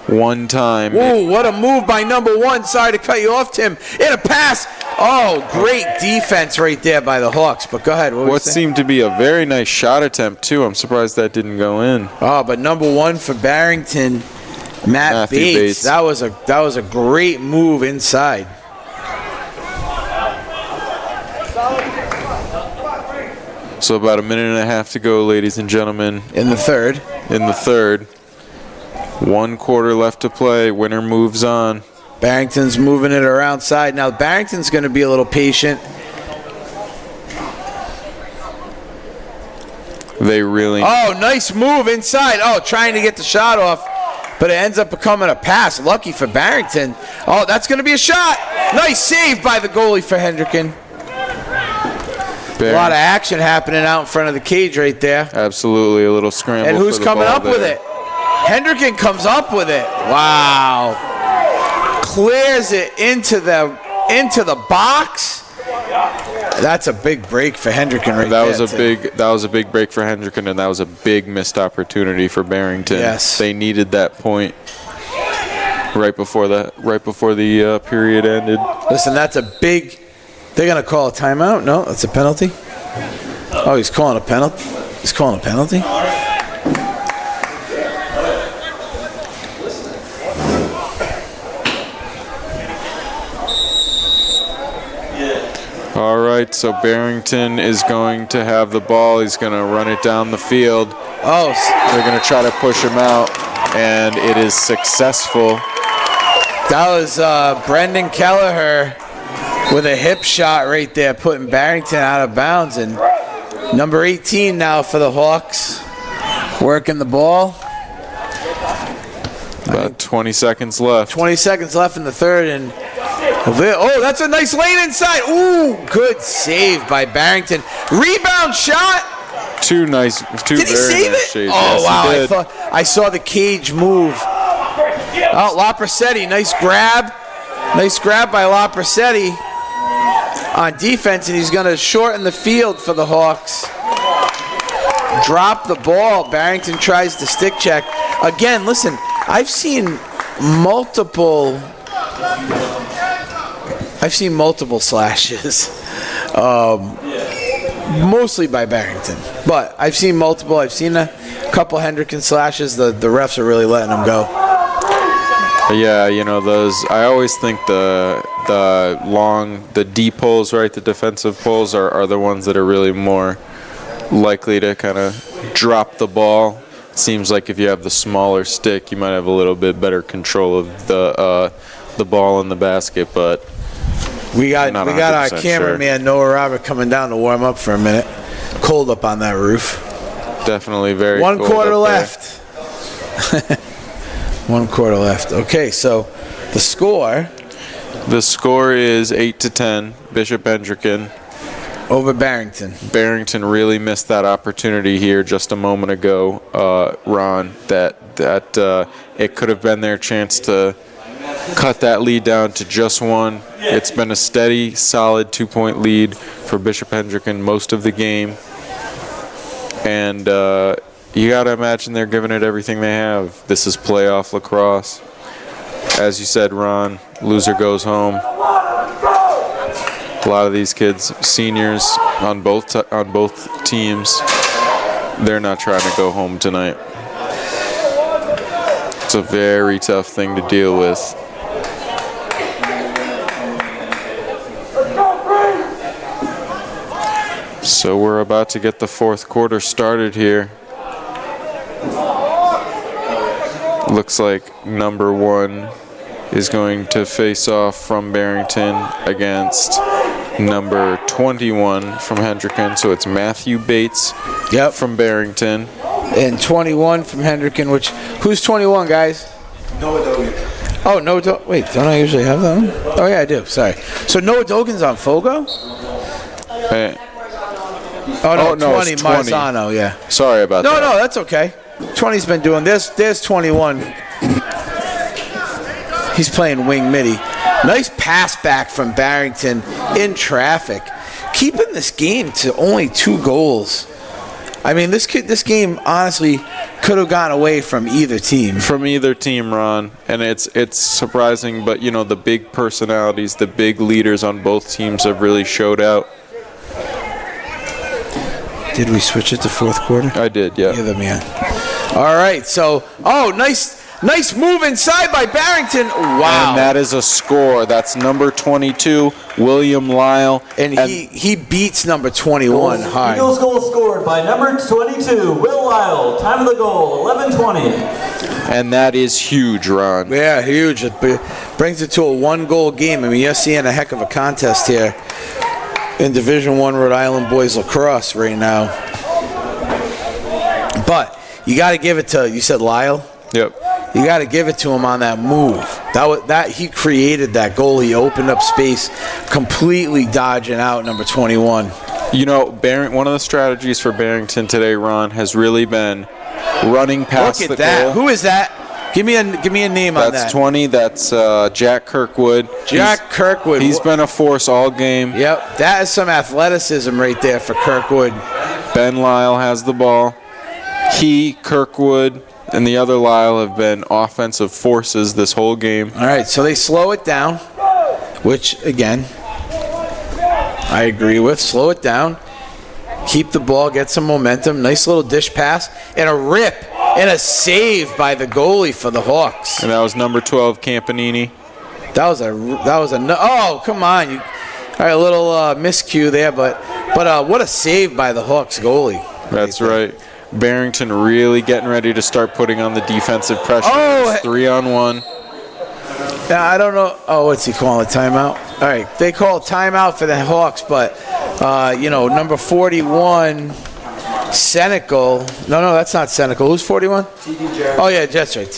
one time. Whoa, what a move by number 1. Sorry to cut you off, Tim. In a pass. Oh, great defense right there by the Hawks. But go ahead. What seemed to be a very nice shot attempt, too. I'm surprised that didn't go in. Oh, but number 1 for Barrington, Matthew Bates. That was a great move inside. So about a minute and a half to go, ladies and gentlemen. In the third. 1 quarter left to play. Winner moves on. Barrington's moving it around side. Now Barrington's going to be a little patient. They really... Oh, nice move inside. Oh, trying to get the shot off, but it ends up becoming a pass. Lucky for Barrington. Oh, that's going to be a shot. Nice save by the goalie for Hendricken. A lot of action happening out in front of the cage right there. Absolutely, a little scramble. And who's coming up with it? Hendricken comes up with it. Wow. Clears it into the box. That's a big break for Hendricken right That there. was a big break for Hendricken, and that was a big missed opportunity for Barrington. Yes. They needed that point right before the period ended. Listen, that's a big. They're gonna call a timeout. No, that's a penalty. Oh, he's calling a penalty. He's calling a penalty. All right, so Barrington is going to have the ball. He's going to run it down the field. Oh, They're going to try to push him out, and it is successful. that was Brendan Kelleher with a hip shot right there, putting Barrington out of bounds. And number 18 now for the Hawks, working the ball. About 20 seconds left. 20 seconds left in the third, and oh, that's a nice lane inside. Ooh, good save by Barrington. Rebound shot. Two Did he very save nice it? shades. Oh, Yes, wow. he did. I saw the cage move. Oh, Lapresetti, nice grab. Nice grab by Lapresetti on defense, and he's going to shorten the field for the Hawks. Drop the ball. Barrington tries to stick check. Again, listen, I've seen multiple slashes, mostly by Barrington. But I've seen multiple. I've seen a couple Hendricken slashes. The refs are really letting them go. Yeah, you know those. I always think the deep pulls, right? The defensive pulls are the ones that are really more likely to kind of drop the ball. Seems like if you have the smaller stick, you might have a little bit better control of the ball in the basket. But We got Not our 100% cameraman Noah Robert coming down to warm up for a minute. Cold up on that roof. definitely very One cold quarter up there. left. 1 quarter left. Okay, so the score The score is 8-10. Bishop Hendricken. over Barrington. Barrington really missed that opportunity here just a moment ago, Ron. That it could have been their chance to cut that lead down to just one. It's been a steady, solid 2-point lead for Bishop Hendricken most of the game, and you got to imagine they're giving it everything they have. This is playoff lacrosse. As you said, Ron, loser goes home. A lot of these kids, seniors on both teams, they're not trying to go home tonight. It's a very tough thing to deal with. So we're about to get the fourth quarter started here. Looks like number 1 is going to face off from Barrington against number 21 from Hendricken. So it's Matthew Bates from Barrington. And 21 from Hendricken, who's 21, guys? Noah Dogan. Oh, Noah wait, don't I usually have that one? Oh, yeah, I do. Sorry. So Noah Dogan's on Fogo? Hey, Oh, no, no, 20, it's 20. Marzano, yeah. sorry about that. No, that's okay. 20's been doing this. There's 21. He's playing wing midi. Nice pass back from Barrington in traffic, keeping this game to only 2 goals. I mean, this game honestly could have gone away from either team. From either team, Ron, and it's surprising, but you know the big personalities, the big leaders on both teams have really showed out. Did we switch it to fourth quarter? I did, yeah. Yeah, man. All right, so nice move inside by Barrington. Wow. And that is a score. That's number 22, William Lyle. And he beats number 21 high. Eagles goal scored by number 22, Will Lyle. Time of the goal, 11:20. And that is huge, Ron. Yeah, huge. It brings it to a 1-goal game. I mean, you're seeing a heck of a contest here in Division I Rhode Island boys lacrosse right now. But you got to give it to, you said Lyle? Yep. You got to give it to him on that move. That he created that goal. He opened up space, completely dodging out number 21. You know, one of the strategies for Barrington today, Ron, has really been running past Look the at that. goal. Who is that? Give me a name on that. That's 20. That's Jack Kirkwood. Jack Kirkwood. He's been a force all game. Yep, that is some athleticism right there for Kirkwood. Ben Lyle has the ball. He, Kirkwood, and the other Lyle have been offensive forces this whole game. All right, so they slow it down, which, again, I agree with. Slow it down. Keep the ball, get some momentum. Nice little dish pass and a rip and a save by the goalie for the Hawks. And that was number 12, Campanini. Oh, come on. All right, a little miscue there, but what a save by the Hawks goalie. That's right. Barrington really getting ready to start putting on the defensive pressure. Oh, It's 3-on-1. Now, I don't know. Oh, what's he calling? A timeout? All right, they call a timeout for the Hawks, but, number 41, Senecal. No, that's not Senecal. Who's 41? Oh, yeah, that's right.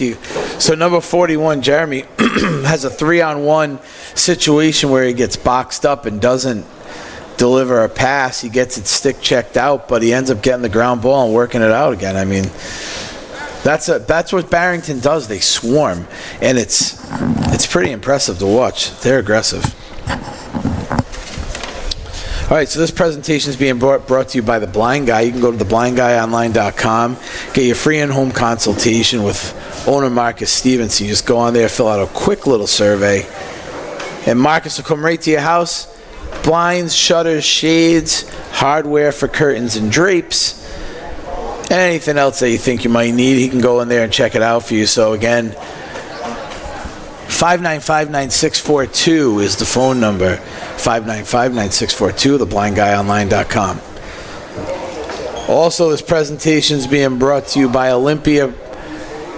So number 41, Jeremy, has a 3-on-1 situation where he gets boxed up and doesn't deliver a pass. He gets it stick checked out, but he ends up getting the ground ball and working it out again. I mean, that's what Barrington does. They swarm, and it's pretty impressive to watch. They're aggressive. All right, so this presentation is being brought to you by The Blind Guy. You can go to theblindguyonline.com, get your free in-home consultation with owner Marcus Stevenson. You just go on there, fill out a quick little survey, and Marcus will come right to your house. Blinds, shutters, shades, hardware for curtains and drapes, and anything else that you think you might need. He can go in there and check it out for you. So again, 595-9642 is the phone number. 595-9642, theblindguyonline.com. Also, this presentation is being brought to you by Olympia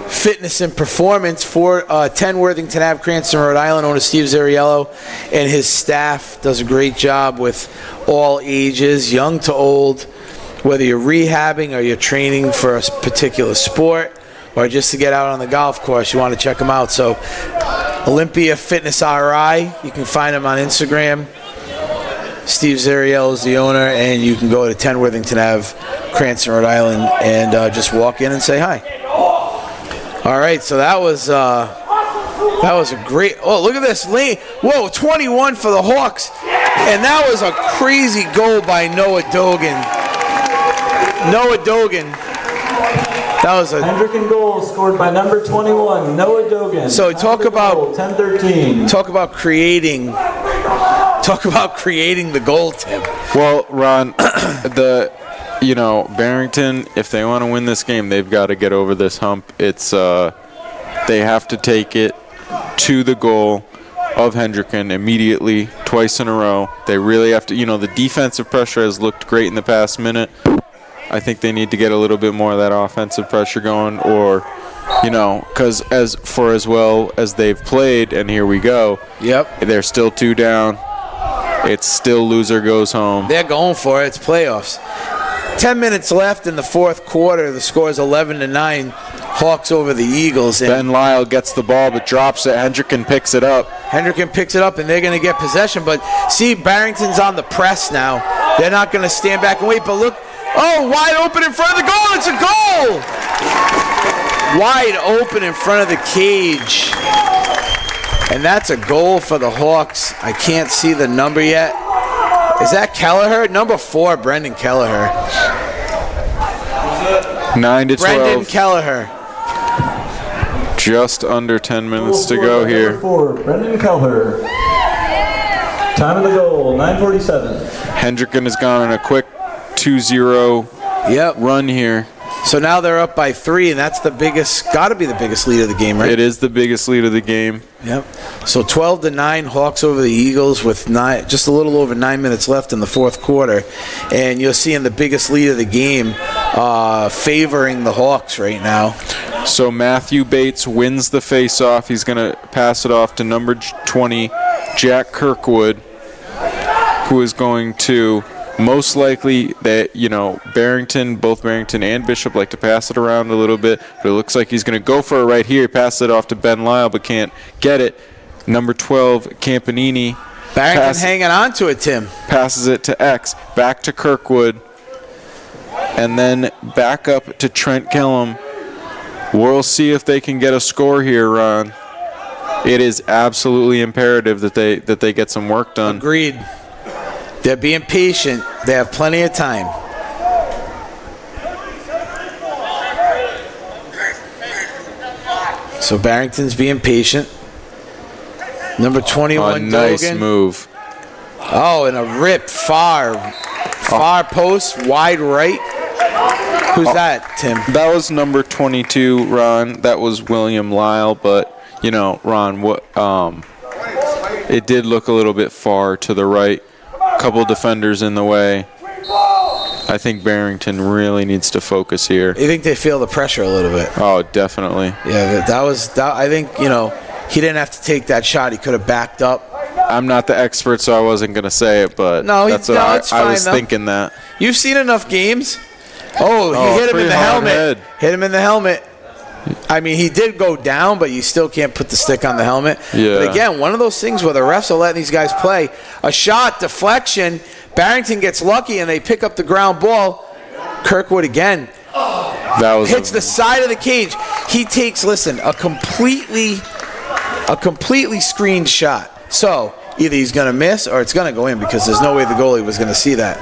Fitness and Performance for 10 Worthington Ave, Cranston, Rhode Island. Owner Steve Zariello and his staff does a great job with all ages, young to old, whether you're rehabbing or you're training for a particular sport or just to get out on the golf course. You want to check them out. So Olympia Fitness RI, you can find them on Instagram. Steve Zariello is the owner, and you can go to 10 Worthington Ave, Cranston, Rhode Island, and just walk in and say hi. All right, so that was a great. Oh, look at this! Whoa, 21 for the Hawks, and that was a crazy goal by Noah Dogan. That was a Hendricken goal scored by number 21, Noah Dogan. So talk about 10-13. Talk about creating the goal, Tim. Well, Ron, Barrington, if they want to win this game, they've got to get over this hump. It's they have to take it to the goal of Hendricken immediately, twice in a row. They really have to. The defensive pressure has looked great in the past minute. I think they need to get a little bit more of that offensive pressure going, or, because as well as they've played, and here we go. Yep. They're still 2 down. It's still loser goes home. They're going for it. It's playoffs. 10 minutes left in the fourth quarter. The score is 11-9. Hawks over the Eagles. And Ben Lyle gets the ball but drops it. Hendricken picks it up. and they're going to get possession. But see, Barrington's on the press now. They're not going to stand back and wait. But look, wide open in front of the goal. It's a goal! Wide open in front of the cage. And that's a goal for the Hawks. I can't see the number yet. Is that Kelleher? Number 4, Brendan Kelleher. 9-12. Brendan Kelleher. Just under 10 minutes to go here. Number 4, Brendan Kelleher. Time of the goal, 9:47. Hendricken has gone on a quick 2-0 run here. So now they're up by 3, and that's got to be the biggest lead of the game, right? It is the biggest lead of the game. Yep. So 12-9, Hawks over the Eagles with just a little over 9 minutes left in the fourth quarter. And you're seeing the biggest lead of the game favoring the Hawks right now. So Matthew Bates wins the face-off. He's going to pass it off to number 20, Jack Kirkwood, who is going to most likely Barrington, both Barrington and Bishop like to pass it around a little bit. But it looks like he's going to go for it right here. Pass it off to Ben Lyle, but can't get it. Number 12, Campanini. Barrington hanging on to it, Tim. Passes it to X. Back to Kirkwood. And then back up to Trent Gillum. We'll see if they can get a score here, Ron. It is absolutely imperative that they get some work done. Agreed. They're being patient. They have plenty of time. So Barrington's being patient. Number 21, nice Dogan. move. Oh, and a rip far post, wide right. Who's that, Tim? That was number 22, Ron. That was William Lyle, but Ron, it did look a little bit far to the right. Couple defenders in the way. I think Barrington really needs to focus here. You think they feel the pressure a little bit? Oh, definitely. Yeah, I think, he didn't have to take that shot. He could have backed up. I'm not the expert, so I wasn't going to say it, but it's I was fine, thinking that. You've seen enough games. Oh, he hit him in the helmet. Head. Hit him in the helmet. I mean, he did go down, but you still can't put the stick on the helmet. Yeah. But again, one of those things where the refs are letting these guys play. A shot, deflection, Barrington gets lucky, and they pick up the ground ball. Kirkwood again. That was Hits the side of the cage. He takes, a completely screened shot. So either he's going to miss or it's going to go in because there's no way the goalie was going to see that.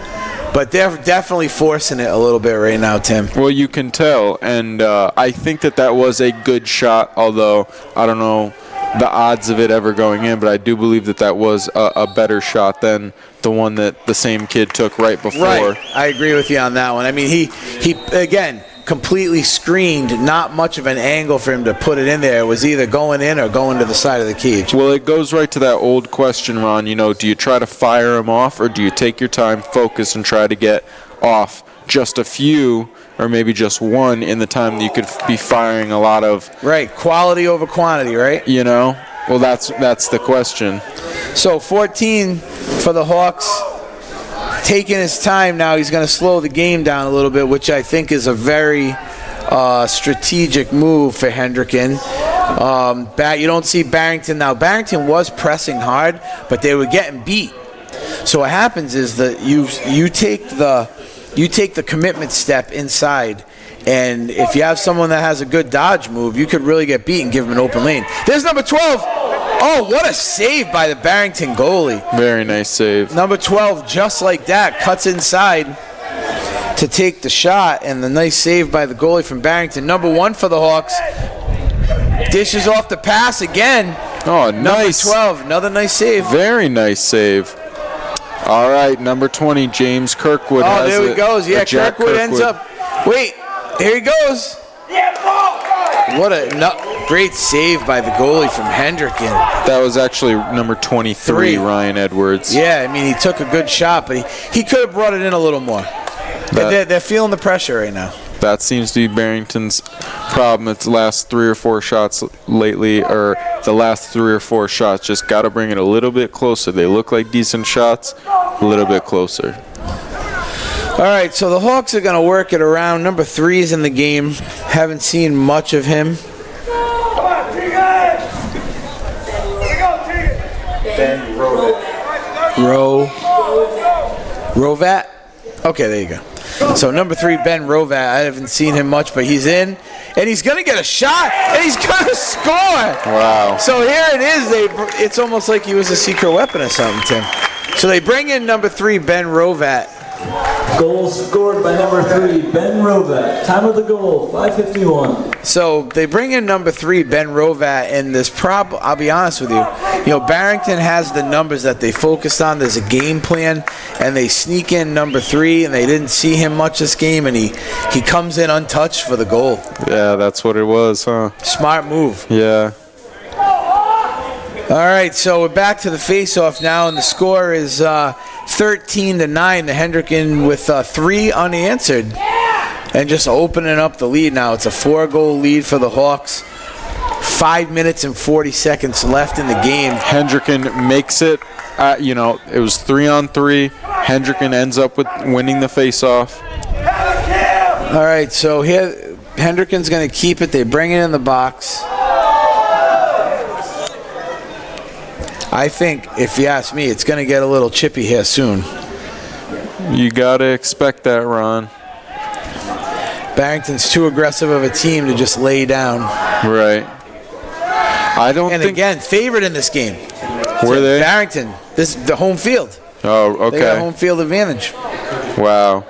But they're definitely forcing it a little bit right now, Tim. Well, you can tell, and I think that was a good shot, although I don't know the odds of it ever going in, but I do believe that was a better shot than the one that the same kid took right before. Right. I agree with you on that one. I mean, he again, completely screened, not much of an angle for him to put it in there. It was either going in or going to the side of the cage. Well, it goes right to that old question, Ron. Do you try to fire him off, or do you take your time, focus, and try to get off just a few or maybe just one in the time that you could be firing a lot of? Right, quality over quantity, right? Well, that's the question. So 14 for the Hawks. Taking his time now, he's going to slow the game down a little bit, which I think is a very strategic move for Hendricken. You don't see Barrington now. Barrington was pressing hard, but they were getting beat. So what happens is that you take the commitment step inside, and if you have someone that has a good dodge move, you could really get beat and give him an open lane. There's number 12. Oh, what a save by the Barrington goalie. Very nice save. Number 12, just like that, cuts inside to take the shot, and the nice save by the goalie from Barrington. Number 1 for the Hawks. Dishes off the pass again. Oh, nice. Number 12, another nice save. Very nice save. All right, number 20, James Kirkwood. Oh, there he goes. Yeah, Kirkwood ends up. Wait, here he goes. What a great save by the goalie from Hendricken. That was actually number 23, Ryan Edwards. Yeah, I mean, he took a good shot, but he could have brought it in a little more. They're feeling the pressure right now. That seems to be Barrington's problem. It's the last 3 or 4 shots lately, or the last 3 or 4 shots. Just got to bring it a little bit closer. They look like decent shots, a little bit closer. All right, so the Hawks are going to work it around. Number 3 is in the game. Haven't seen much of him. Ben Rovat? Okay, there you go. So number 3, Ben Rovat. I haven't seen him much, but he's in. And he's going to get a shot, and he's going to score. Wow. So here it is. It's almost like he was a secret weapon or something, Tim. So they bring in number 3, Ben Rovat. Goal scored by number 3, Ben Rovat. Time of the goal, 5:51. So they bring in number 3, Ben Rovat, and this I'll be honest with you. Barrington has the numbers that they focused on. There's a game plan, and they sneak in number 3, and they didn't see him much this game, and he comes in untouched for the goal. Yeah, that's what it was, huh? Smart move. Yeah. All right, so we're back to the face-off now, and the score is 13-9. The Hendricken with 3 unanswered, and just opening up the lead now. It's a 4-goal lead for the Hawks. 5 minutes and 40 seconds left in the game. Hendricken makes it. It was 3-on-3. Hendricken ends up with winning the face-off. All right, so here Hendricken's going to keep it. They bring it in the box. I think, if you ask me, it's going to get a little chippy here soon. You got to expect that, Ron. Barrington's too aggressive of a team to just lay down. Right. I don't And think. again, favored in this game. Were they? Barrington. This is the home field. Oh, They got okay. home field advantage. Wow.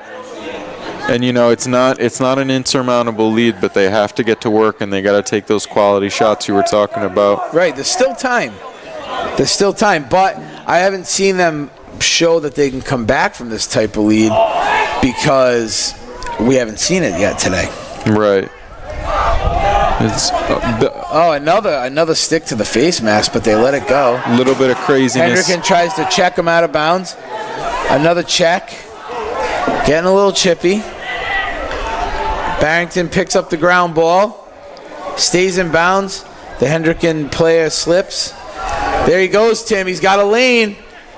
And it's not an insurmountable lead, but they have to get to work and they got to take those quality shots you were talking about. Right. There's still time. But I haven't seen them show that they can come back from this type of lead because we haven't seen it yet today. Right. It's Oh, another stick to the face mask, but they let it go. a little bit of craziness. Hendricken tries to check him out of bounds. Another check. Getting a little chippy. Barrington picks up the ground ball. Stays in bounds. The Hendricken player slips. There he goes, Tim. He's got a lane.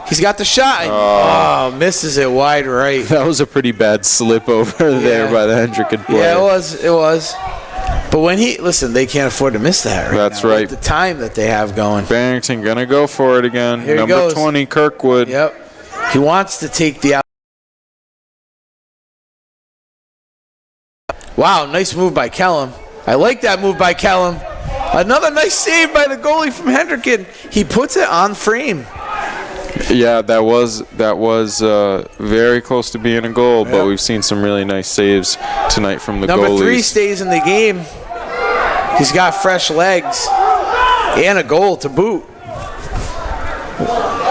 He's got the shot. Oh, misses it wide right. That was a pretty bad slip over there by the Hendricken player. Yeah, it was. But when they can't afford to miss that right That's now, right. with the time that they have going. Barrington gonna go for it again. Here he Number goes. 20, Kirkwood. Yep. He wants to take the out. Wow, nice move by Kellum. I like that move by Kellum. Another nice save by the goalie from Hendricken. He puts it on frame. Yeah, that was very close to being a goal, but we've seen some really nice saves tonight from the Number goalies. 3 stays in the game. He's got fresh legs and a goal to boot.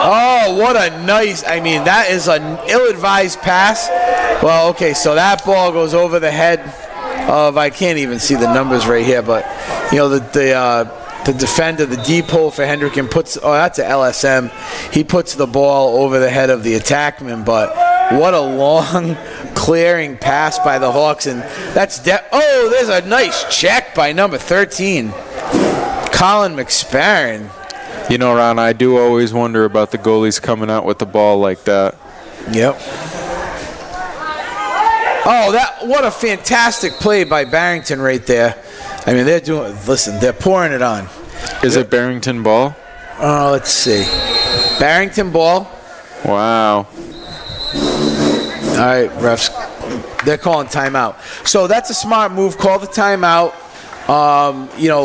Oh, what a nice, that is an ill-advised pass. Well, okay, so that ball goes over the head of, I can't even see the numbers right here, but, the defender, the deep hole for Hendricken that's a LSM. He puts the ball over the head of the attackman, but what a long clearing pass by the Hawks. And that's there's a nice check by number 13, Colin McSparron. Ron, I do always wonder about the goalies coming out with the ball like that. Yep. Oh, what a fantastic play by Barrington right there. They're pouring it on. Is it Barrington ball? Let's see. Barrington ball. Wow. All right, refs. They're calling timeout. So that's a smart move. Call the timeout.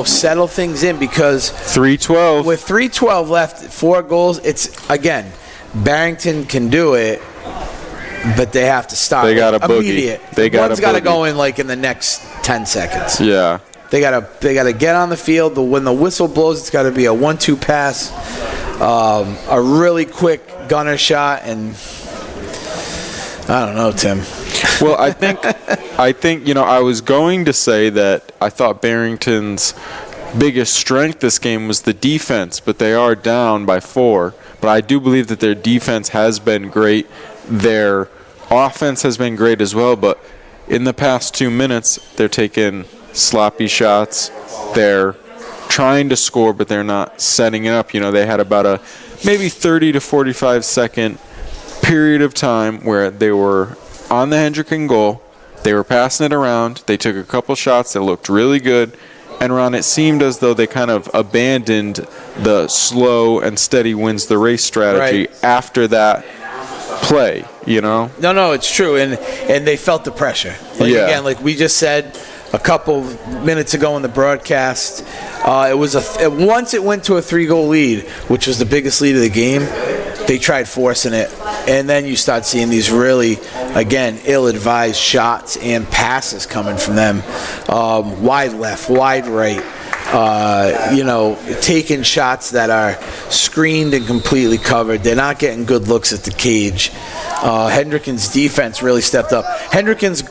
Settle things in because 3:12. with 3:12 left, 4 goals. It's again, Barrington can do it, but they have to stop. They got a boogie. Immediate. One's got to go in in the next 10 seconds. Yeah. They gotta get on the field. When the whistle blows, it's got to be a 1-2 pass, a really quick gunner shot, and I don't know, Tim. Well, I think I was going to say that I thought Barrington's biggest strength this game was the defense, but they are down by 4. But I do believe that their defense has been great. Their offense has been great as well, but in the past 2 minutes, they're taking sloppy shots. They're trying to score, but they're not setting it up. They had about a maybe 30 to 45 second period of time where they were on the Hendricken goal. They were passing it around. They took a couple shots that looked really good. And, Ron, it seemed as though they kind of abandoned the slow and steady wins the race strategy after that play, No, it's true, and they felt the pressure. Again, like we just said a couple minutes ago in the broadcast, once it went to a 3-goal lead, which was the biggest lead of the game, they tried forcing it, and then you start seeing these really, again, ill-advised shots and passes coming from them, wide left, wide right. Taking shots that are screened and completely covered. They're not getting good looks at the cage. Hendricken's defense really stepped up. Hendricken's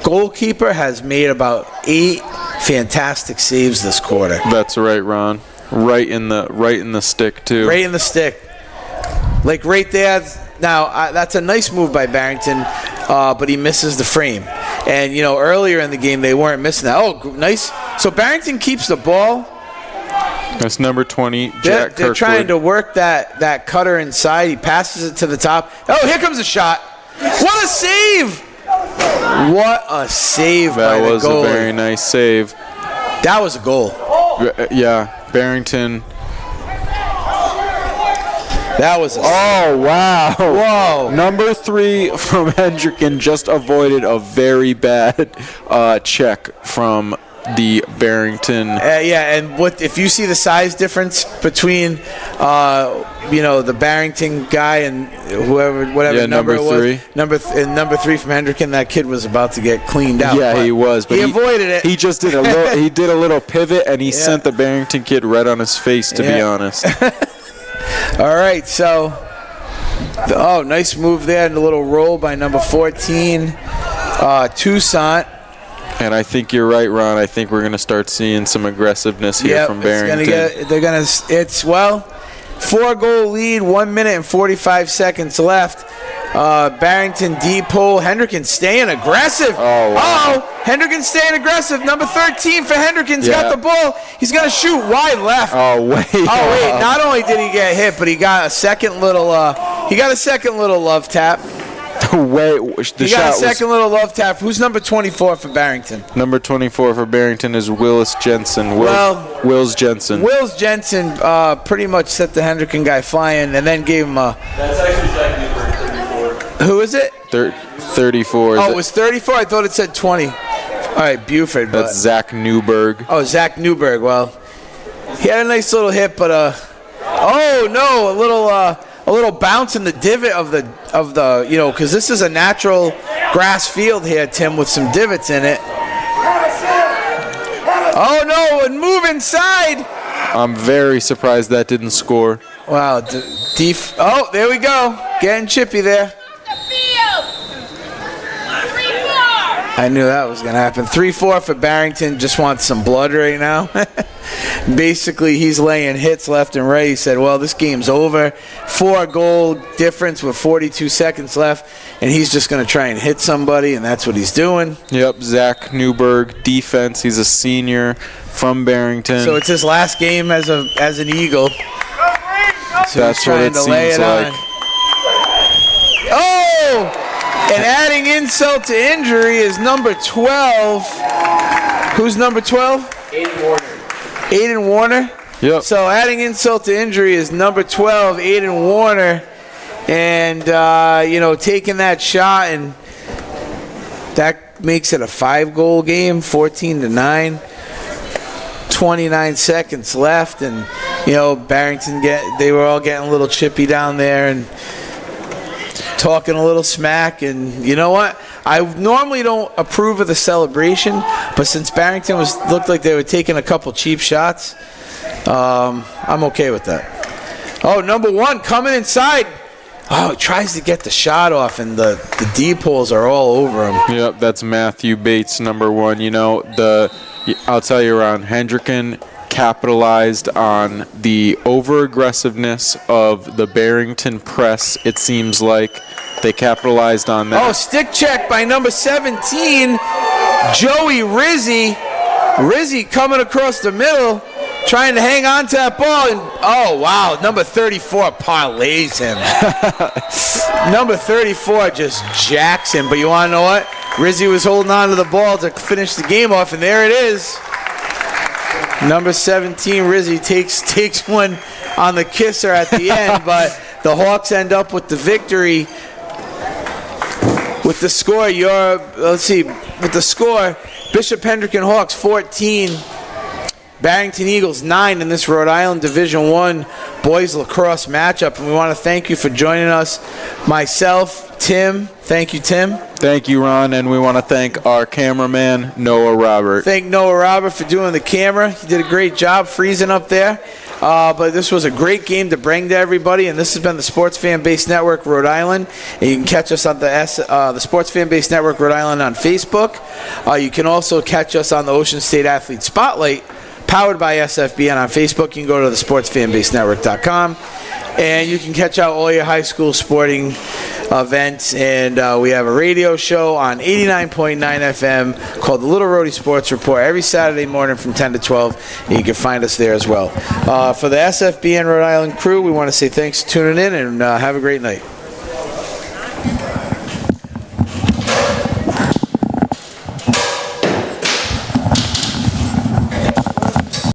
goalkeeper has made about 8 fantastic saves this quarter. That's right, Ron. Right in the stick too. Right in the stick. Like right there. Now, that's a nice move by Barrington, but he misses the frame. And, earlier in the game, they weren't missing that. Oh, nice. So Barrington keeps the ball. That's number 20, Jack They're Kirkwood. trying to work that cutter inside. He passes it to the top. Oh, here comes a shot. What a save! What a save by the goalie. That was a very nice save. That was a goal. Yeah, Barrington. That was a Oh, wow. whoa. Number 3 from Hendricken just avoided a very bad check from the Barrington. Yeah, and what if you see the size difference between, the Barrington guy and whatever Yeah, number it was? number 3. Number 3 from Hendricken, that kid was about to get cleaned out. Yeah, but he was. But he avoided it. He just did a little. He did a little pivot, and he sent the Barrington kid right on his face. To be Yeah. honest. All right, so nice move there, and a little roll by number 14, Toussaint. And I think you're right, Ron. I think we're going to start seeing some aggressiveness here from Barrington. It's 4-goal lead, 1 minute and 45 seconds left. Barrington deep hole. Hendricken staying aggressive. Oh, wow. Hendricken staying aggressive. Number 13 for Hendricken's Yeah. got the ball. He's going to shoot wide left. Oh, wait. Wait, not only did he get hit, but he got a second little love tap. Wait, the He shot got a second little love tap. Who's number 24 for Barrington? Number 24 for Barrington is Willis Jensen. Wills Jensen. Wills Jensen pretty much set the Hendricken guy flying and then gave him a... That's actually Zach Newberg, 34. Who is it? 34. Oh, it was 34? I thought it said 20. All right, Buford. That's Zach Newberg. Oh, Zach Newberg. Well, he had a nice little hit, but a little bounce in the divot of the because this is a natural grass field here, Tim, with some divots in it. Oh no, and move inside. I'm very surprised that didn't score. Wow, there we go. Getting chippy there. I knew that was going to happen. 3-4 for Barrington. Just wants some blood right now. Basically, he's laying hits left and right. He said, well, this game's over. 4-goal difference with 42 seconds left, and he's just going to try and hit somebody, and that's what he's doing. Yep, Zach Newberg, defense. He's a senior from Barrington. So it's his last game as an Eagle. So that's he's trying what it to lay seems it like. on. Oh! And adding insult to injury is number 12. Who's number 12? Aiden Warner. Yep. So adding insult to injury is number 12, Aiden Warner. And, taking that shot, and that makes it a 5-goal game, 14-9. 29 seconds left, and, Barrington, they were all getting a little chippy down there and talking a little smack. And you know what? I normally don't approve of the celebration, but since Barrington looked like they were taking a couple cheap shots, I'm okay with that. Oh, number 1 coming inside. Oh, he tries to get the shot off, and the deep holes are all over him. Yep, that's Matthew Bates, number 1. I'll tell you, Ron, Hendricken capitalized on the over-aggressiveness of the Barrington press. It seems like they capitalized on that. Oh, stick check by number 17, Joey Rizzi. Rizzi coming across the middle, trying to hang on to that ball. And, oh, wow, number 34 parlays him. Number 34 just jacks him. But you want to know what? Rizzi was holding on to the ball to finish the game off, and there it is. Number 17, Rizzi takes one on the kisser at the end, but the Hawks end up with the victory. With the score, Bishop Hendricken Hawks 14, Barrington Eagles 9 in this Rhode Island Division I boys lacrosse matchup. And we want to thank you for joining us. Myself, Tim. Thank you, Tim. Thank you, Ron, and we want to thank our cameraman, Noah Robert. Thank Noah Robert for doing the camera. He did a great job freezing up there. But this was a great game to bring to everybody, and this has been the Sports Fan Base Network Rhode Island. And you can catch us on the Sports Fan Base Network Rhode Island on Facebook. You can also catch us on the Ocean State Athlete Spotlight, powered by SFBN on Facebook. You can go to the sportsfanbasenetwork.com, and you can catch out all your high school sporting events. And we have a radio show on 89.9 FM called the Little Rhodey Sports Report every Saturday morning from 10 to 12, and you can find us there as well. For the SFBN Rhode Island crew, we want to say thanks for tuning in, and have a great night.